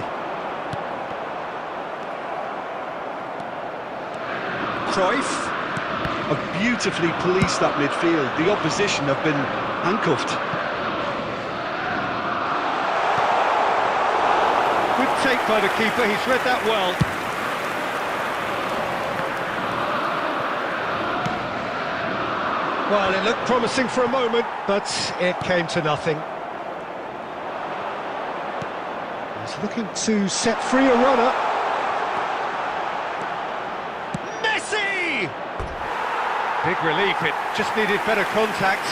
Cruyff. Have beautifully policed that midfield. The opposition have been handcuffed. Good take by the keeper, he's read that well. Well, it looked promising for a moment, but it came to nothing. He's looking to set free a runner. Messi! Big relief, it just needed better contact.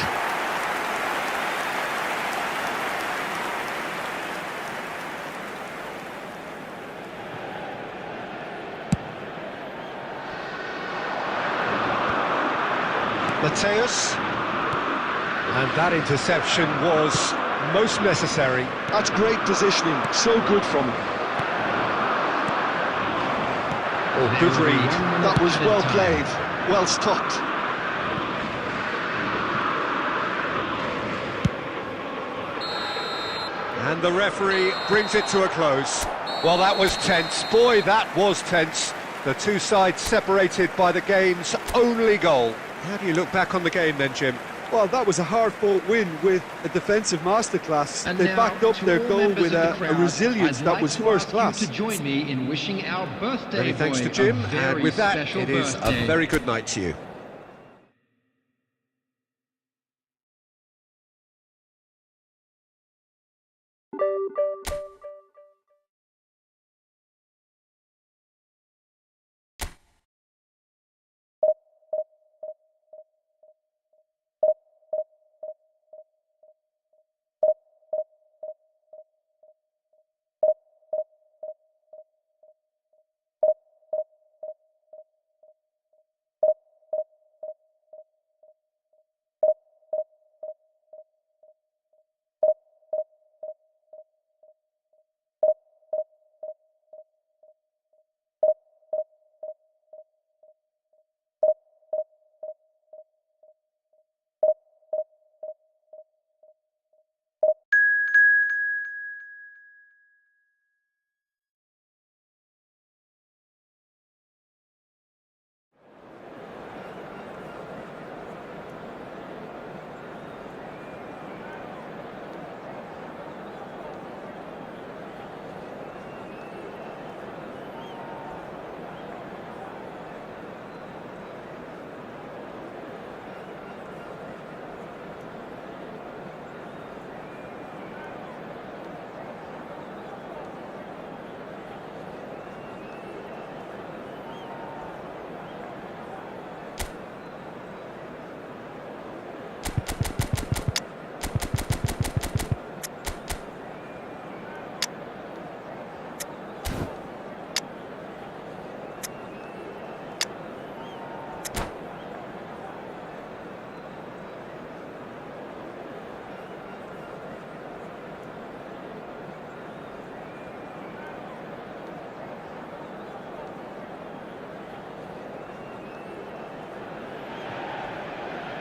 Mateus, and that interception was most necessary. That's great positioning, so good from him. Oh, good read. That was well played, well stopped. And the referee brings it to a close. Well, that was tense. Boy, that was tense. The two sides separated by the game's only goal. How do you look back on the game then, Jim? Well, that was a hard-fought win with a defensive masterclass. And They now, backed up to their all goal members with of the a crowd, resilience I'd that like was to first ask class. you to join me in wishing our birthday Many thanks boy to Jim, a and very with that, special it is a birthday. very good night to you.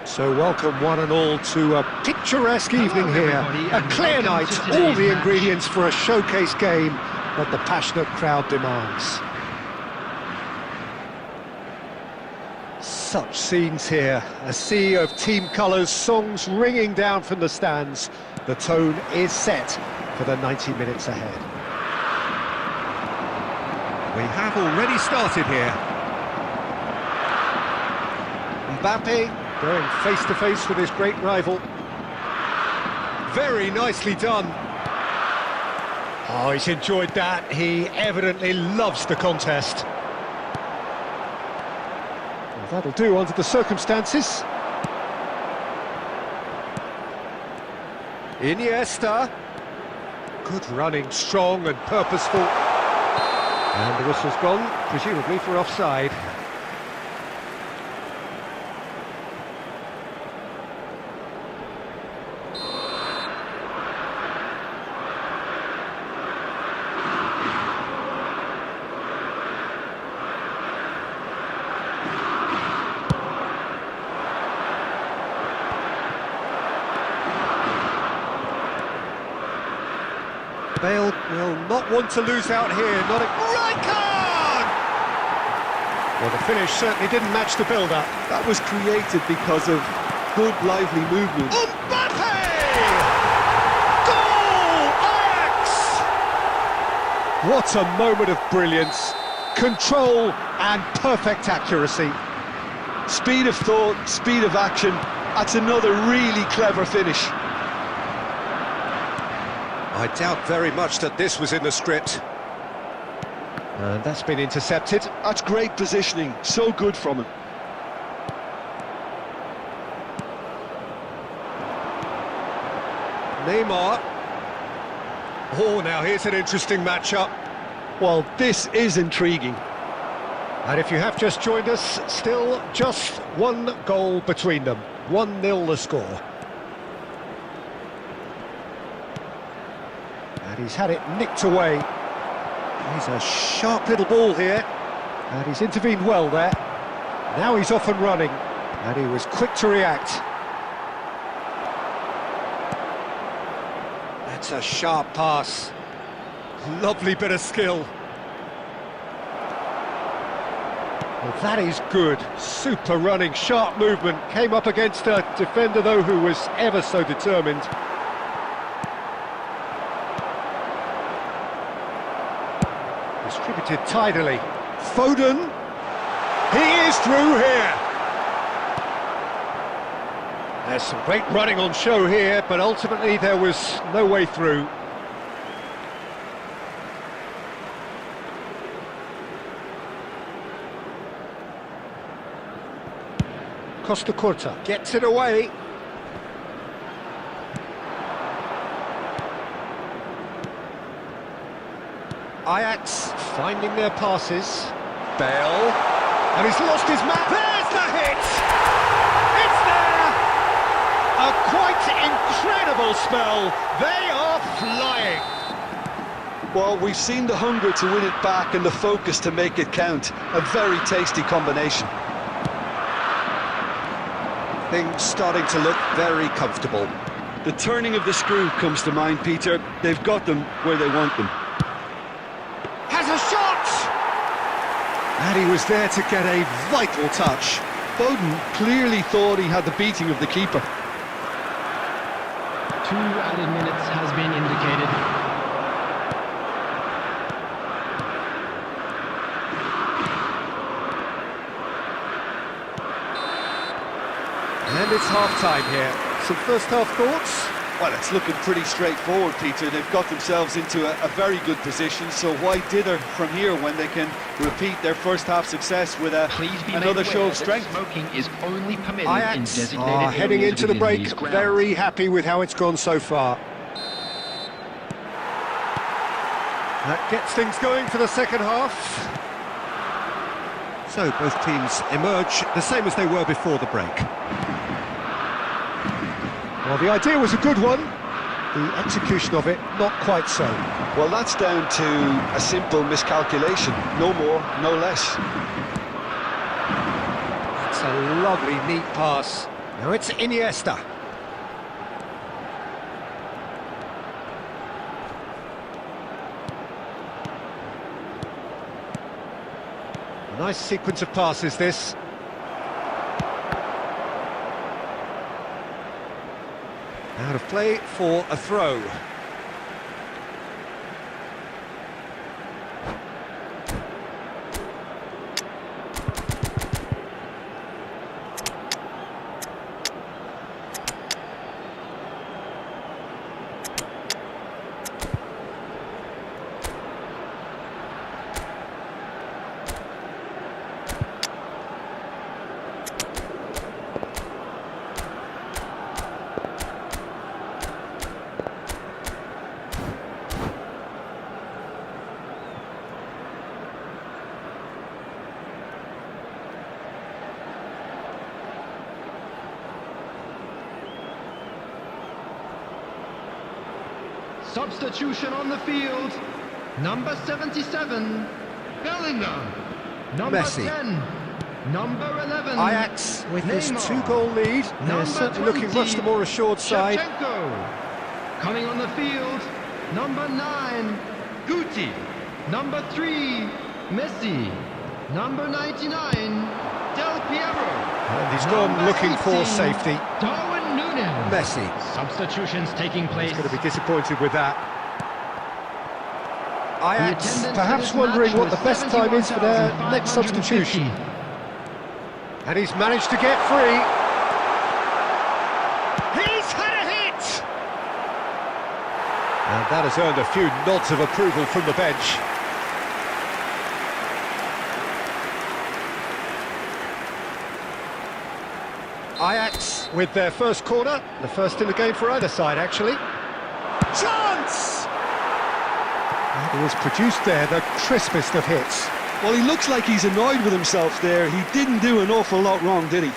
So welcome one and all to a picturesque evening here. everybody, A and clear welcome night, to all today's the match. ingredients for a showcase game that the passionate crowd demands. Such scenes here, a sea of team colours, songs ringing down from the stands. The tone is set for the 90 minutes ahead. We have already started here. Mbappe going face-to-face with his great rival. Very nicely done. Oh, he's enjoyed that. He evidently loves the contest. Well, that'll do under the circumstances. Iniesta. Good running, strong and purposeful. And the whistle's gone, presumably for offside. Bale will not want to lose out here, not a... Rijkaard! Well, the finish certainly didn't match the build-up. That was created because of good, lively movement. Mbappe! Goal! Ajax! What a moment of brilliance. Control and perfect accuracy. Speed of thought, speed of action. That's another really clever finish. I doubt very much that this was in the script. And that's been intercepted. That's great positioning, so good from him. Neymar. Oh, now here's an interesting matchup. Well, this is intriguing. And if you have just joined us, still just one goal between them. 1-0 the score. And he's had it nicked away. He's a sharp little ball here. And he's intervened well there. Now he's off and running. And he was quick to react. That's a sharp pass. Lovely bit of skill. Well, that is good. Super running, sharp movement. Came up against a defender, though, who was ever so determined. Distributed tidily. Foden. He is through here. There's some great running on show here, but ultimately there was no way through. Costa Curta gets it away. Ajax finding their passes. Bale. And he's lost his man. There's the hit! It's there! A quite incredible spell. They are flying. Well, we've seen the hunger to win it back and the focus to make it count. A very tasty combination. Things starting to look very comfortable. The turning of the screw comes to mind, Peter. They've got them where they want them. Has a shot! And he was there to get a vital touch. Foden clearly thought he had the beating of the keeper. 2 added minutes has been indicated. And it's half-time here. Some first-half thoughts? Well, it's looking pretty straightforward, Peter. They've got themselves into a very good position, so why dither from here when they can repeat their first-half success with another show of strength? Smoking is only permitted Ajax in designated are heading areas into the within break, these grounds. very happy with how it's gone so far. That gets things going for the second half. So both teams emerge the same as they were before the break. Well, the idea was a good one. The execution of it, not quite so. Well, that's down to a simple miscalculation. No more, no less. It's a lovely, neat pass. Now it's Iniesta. A nice sequence of passes, this. Out of play for a throw. Substitution on the field. Number 77, Bellingham. Number Messi. 10, number 11. Ajax with this Neymar. 2-goal lead. They're Number certainly looking 20, much the more assured side. Shevchenko. Coming on the field, number 9, Guti. Number 3, Messi. Number 99, Del Piero. And he's gone Number looking for 18, safety. Darwin Núñez. Messi. Substitutions taking place. He's going to be disappointed with that. Ajax attendance perhaps for this wondering match what the was best time is for their next 71,550. substitution. And he's managed to get free. He's had a hit! And that has earned a few nods of approval from the bench. Ajax with their first corner, the first in the game for either side, actually. Chance! And he has produced there the crispest of hits. Well, he looks like he's annoyed with himself there. He didn't do an awful lot wrong, did he?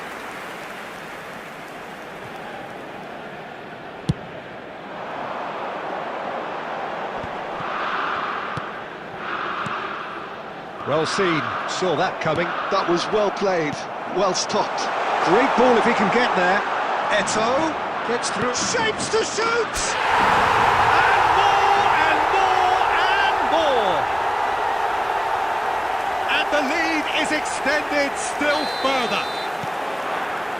Well seen, saw that coming. That was well played, well stopped. Great ball if he can get there. Eto'o gets through, shapes to shoot! And more, and more, and more! And the lead is extended still further.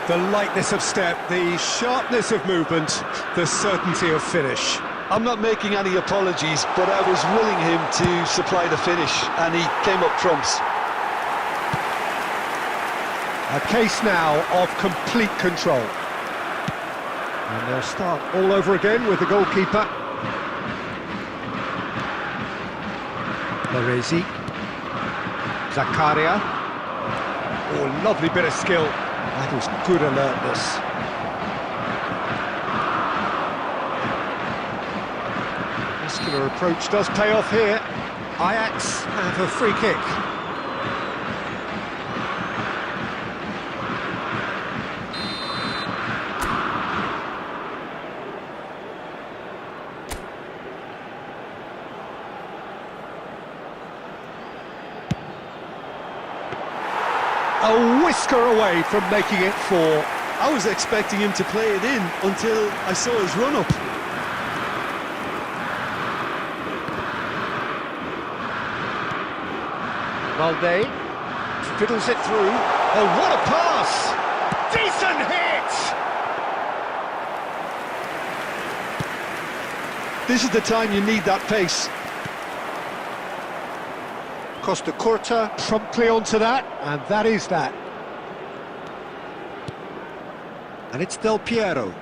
The lightness of step, the sharpness of movement, the certainty of finish. I'm not making any apologies, but I was willing him to supply the finish, and he came up trumps. A case now of complete control. And they'll start all over again with the goalkeeper. Baresi. Zakaria. Oh, lovely bit of skill. That was good alertness. Muscular approach does pay off here. Ajax have a free kick. A whisker away from making it 4. I was expecting him to play it in until I saw his run-up. Valde fiddles it through. Oh, what a pass! Decent hit! This is the time you need that pace. Costa Curta promptly onto that, and that is that. And it's Del Piero.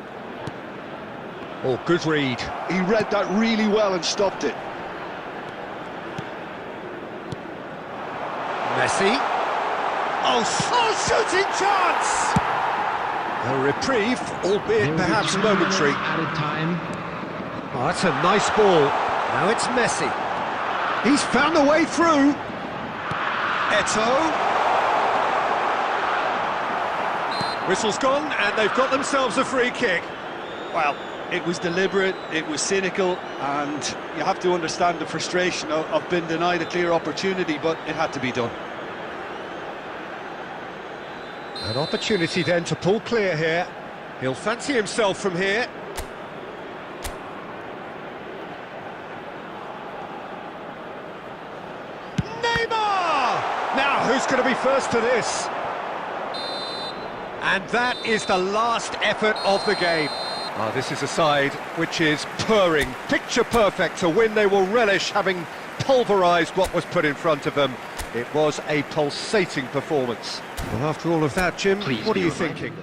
Oh, good read. He read that really well and stopped it. Messi. Oh, shooting chance! A reprieve, albeit perhaps momentary. Added time. Oh, that's a nice ball. Now it's Messi. He's found a way through. Eto'o. Whistle's gone, and they've got themselves a free kick. Well, it was deliberate, it was cynical, and you have to understand the frustration of being denied a clear opportunity, but it had to be done. An opportunity then to pull clear here. He'll fancy himself from here. Neymar! Now, who's going to be first to this? And that is the last effort of the game. This is a side which is purring, picture perfect, a win they will relish, having pulverised what was put in front of them. It was a pulsating performance. Well, after all of that, Jim, what are you thinking?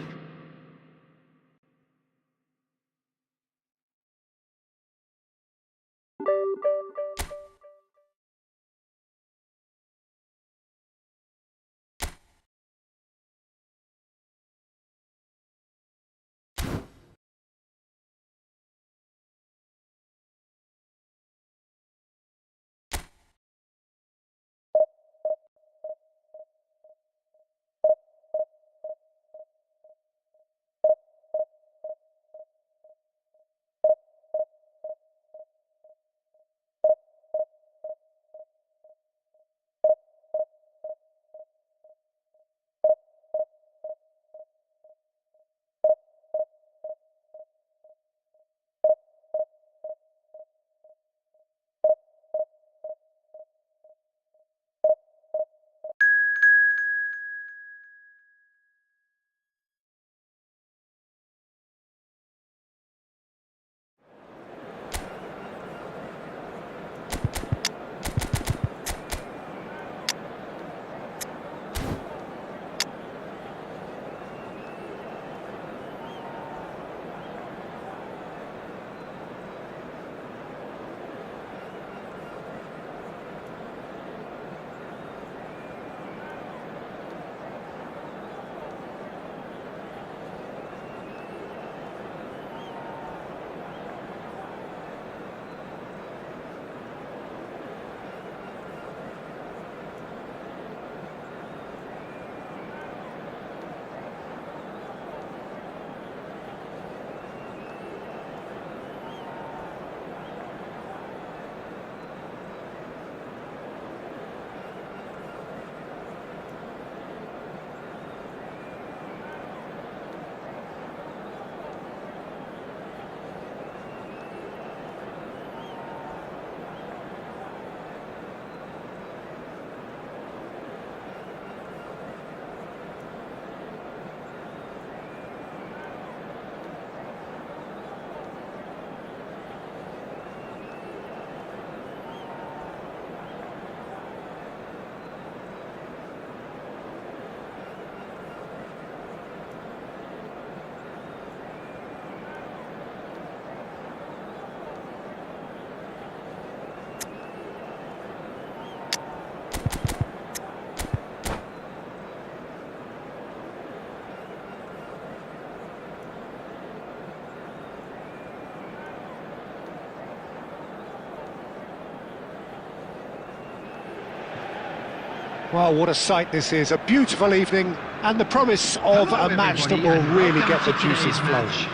Well, what a sight this is, a beautiful evening, and the promise of Hello, a match that everybody, will and really welcome get the to juices today's flowing. match.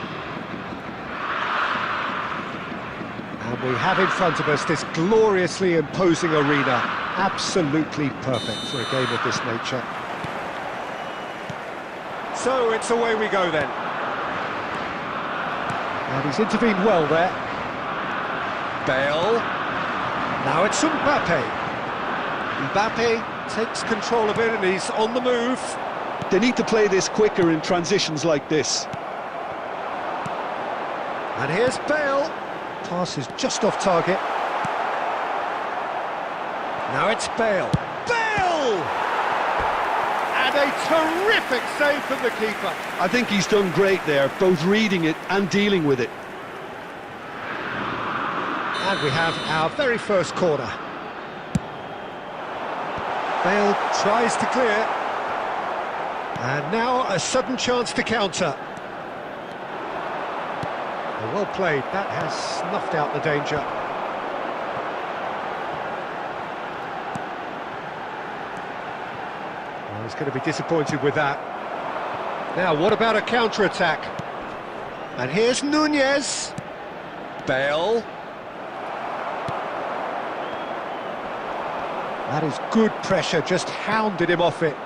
And we have in front of us this gloriously imposing arena, absolutely perfect for a game of this nature. So it's away we go then. And he's intervened well there. Bale. Now it's Mbappe. Mbappe takes control of it and he's on the move. They need to play this quicker in transitions like this. And here's Bale. Pass is just off target. Now it's Bale. Bale! And a terrific save from the keeper. I think he's done great there, both reading it and dealing with it. And we have our very first corner. Bale tries to clear. And now a sudden chance to counter. Well played, that has snuffed out the danger. Well, he's going to be disappointed with that. Now, what about a counter-attack? And here's Nunez. Bale. That is good pressure, just hounded him off it.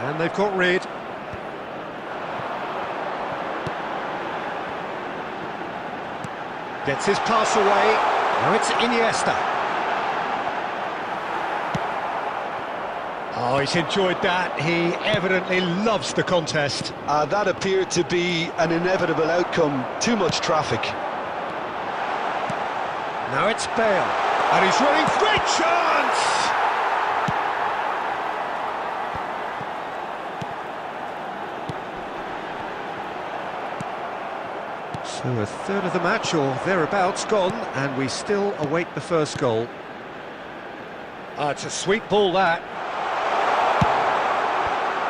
And they've got rid. Gets his pass away. Now it's Iniesta. Oh, he's enjoyed that. He evidently loves the contest. That appeared to be an inevitable outcome. Too much traffic. Now it's Bale. And he's running. Great chance! So a third of the match or thereabouts gone, and we still await the first goal. It's a sweet ball, that.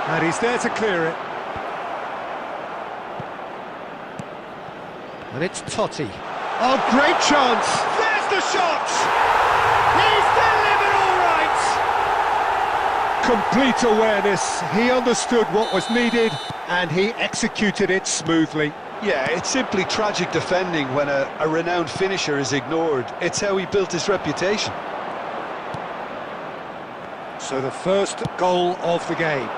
And he's there to clear it. And it's Totti. Oh, great chance! There's the shot! He's delivered all right! Complete awareness. He understood what was needed, and he executed it smoothly. Yeah, it's simply tragic defending when a renowned finisher is ignored. It's how he built his reputation. So the first goal of the game.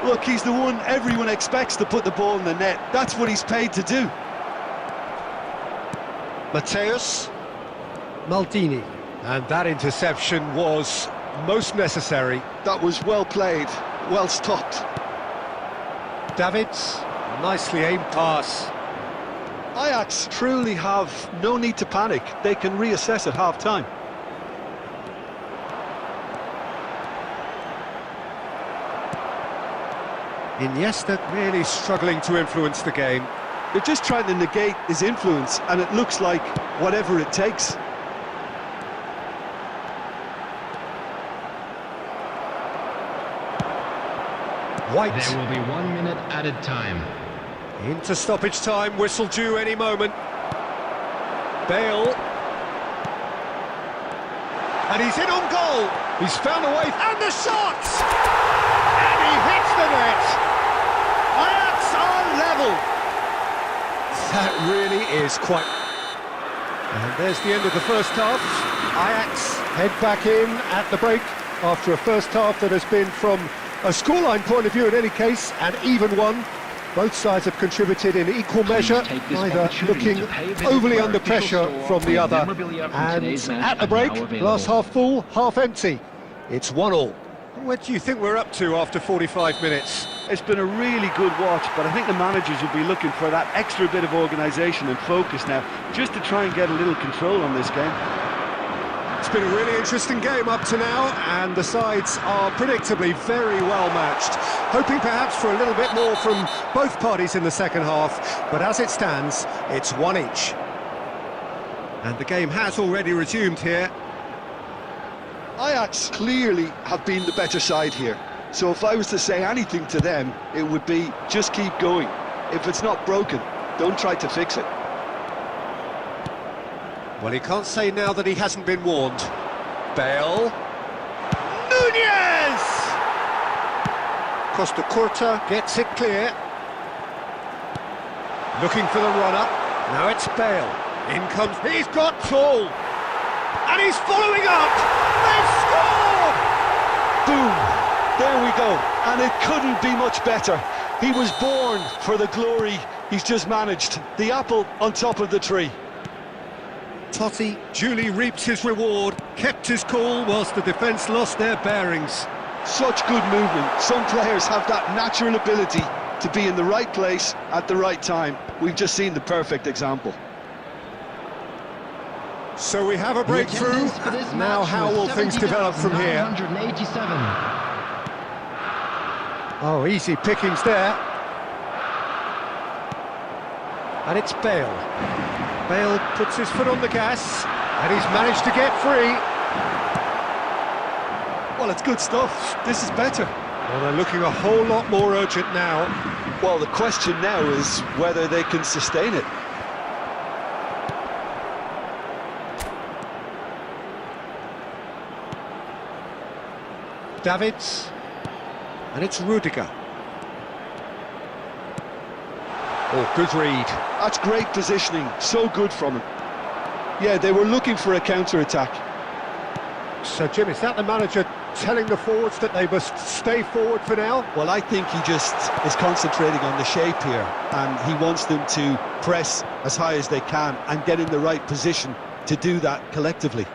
Look, he's the one everyone expects to put the ball in the net. That's what he's paid to do. Mateus Maldini. And that interception was most necessary. That was well played, well stopped. Davids, nicely aimed pass. Ajax truly have no need to panic. They can reassess at half-time. Iniesta really struggling to influence the game. They're just trying to negate his influence, and it looks like whatever it takes. White. There will be 1 minute added time. Into stoppage time, whistle due any moment. Bale. And he's in on goal. He's found a way. And the shot! And he hits the net. Ajax are level. That really is quite... And there's the end of the first half. Ajax head back in at the break after a first half that has been, from a scoreline point of view in any case, an even one. Both sides have contributed in equal measure, neither looking overly under pressure from the other. And at the break, glass half full, half empty. It's 1-1. What do you think we're up to after 45 minutes? It's been a really good watch, but I think the managers will be looking for that extra bit of organisation and focus now, just to try and get a little control on this game. It's been a really interesting game up to now, and the sides are predictably very well matched. Hoping perhaps for a little bit more from both parties in the second half, but as it stands, it's one each. And the game has already resumed here. Ajax clearly have been the better side here. So if I was to say anything to them, it would be just keep going. If it's not broken, don't try to fix it. Well, he can't say now that he hasn't been warned. Bale. Nunez! Costa Curta gets it clear. Looking for the runner. Now it's Bale. In comes... He's got tall! And he's following up! They've scored! Boom! There we go. And it couldn't be much better. He was born for the glory he's just managed. The apple on top of the tree. Totti duly reaped his reward, kept his cool whilst the defence lost their bearings. Such good movement. Some players have that natural ability to be in the right place at the right time. We've just seen the perfect example. So we have a breakthrough. Now how will things develop from here? 987. Oh, easy pickings there. And it's Bale. Bale puts his foot on the gas, and he's managed to get free. Well, it's good stuff. This is better. Well, they're looking a whole lot more urgent now. Well, the question now is whether they can sustain it. Davids, and it's Rudiger. Oh, good read. That's great positioning, so good from him. Yeah, they were looking for a counter-attack. So, Jim, is that the manager telling the forwards that they must stay forward for now? Well, I think he just is concentrating on the shape here, and he wants them to press as high as they can and get in the right position to do that collectively.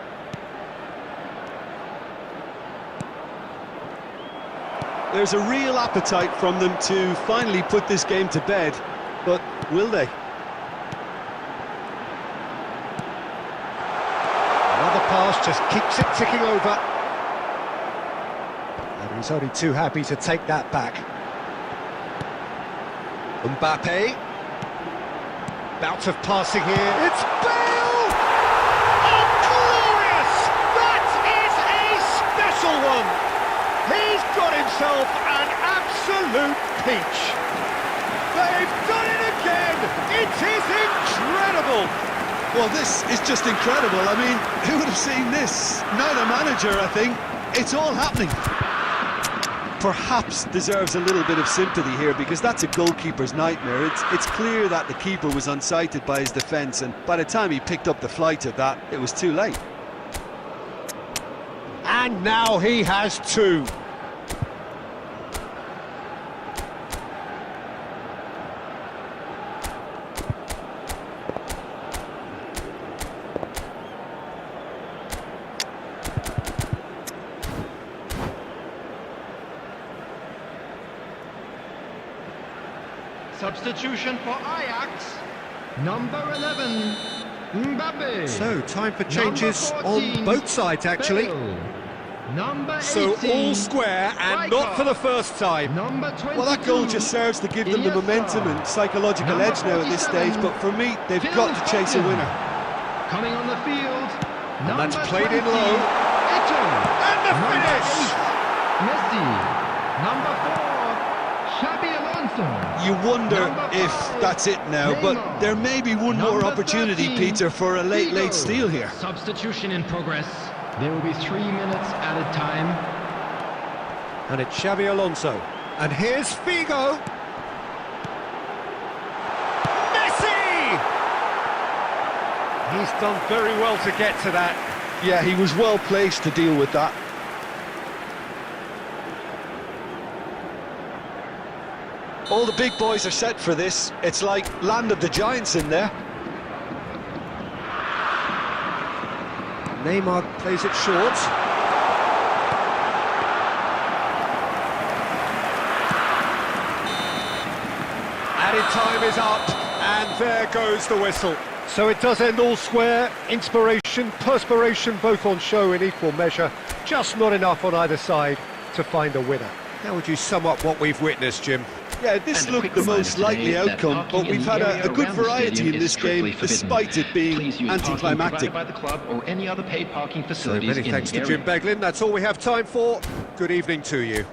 There's a real appetite from them to finally put this game to bed, but will they? Another pass just keeps it ticking over. And he's only too happy to take that back. Mbappe. Bout of passing here. It's Bale! Oh, glorious! That is a special one! He's got himself an absolute peach. They've done it again! It is incredible! Well, this is just incredible. I mean, who would have seen this? Not a manager, I think. It's all happening. Perhaps deserves a little bit of sympathy here, because that's a goalkeeper's nightmare. It's clear that the keeper was unsighted by his defence, and by the time he picked up the flight of that, it was too late. And now he has two. Substitution for Ajax, number 11, Mbappe. So, time for changes Number on 14, both sides, actually. Bale. Number 18, So, all square, and not for the first time. Number 22, Well, that goal just serves to give them the Iniesta. momentum and psychological Number edge now at this stage, 47, but for me, they've Phil got to chase a Foden. winner. Coming on the field, And that's number played in 20, low. Eto'o. And the Number finish! 8, Messi. Number 4, Xabi Alonso. You wonder Number if 5, that's it now, but Neymar. there may be one more Number opportunity, 13, Peter, for a late Figo. steal here. Substitution in progress. There will be 3 minutes added time. And it's Xabi Alonso. And here's Figo. Messi! He's done very well to get to that. Yeah, he was well placed to deal with that. All the big boys are set for this. It's like land of the giants in there. Neymar plays it short. Added time is up, and there goes the whistle. So it does end all square. Inspiration, perspiration, both on show in equal measure. Just not enough on either side to find a winner. How would you sum up what we've witnessed, Jim? Yeah, this And a looked quick the reminder most likely today that outcome, parking but we've in the had area a good around the variety stadium in this is strictly game, forbidden. despite it being Please use parking anticlimactic. provided by the club or any other paid parking So facilities many in thanks the to area. Jim Beglin. That's all we have time for. Good evening to you.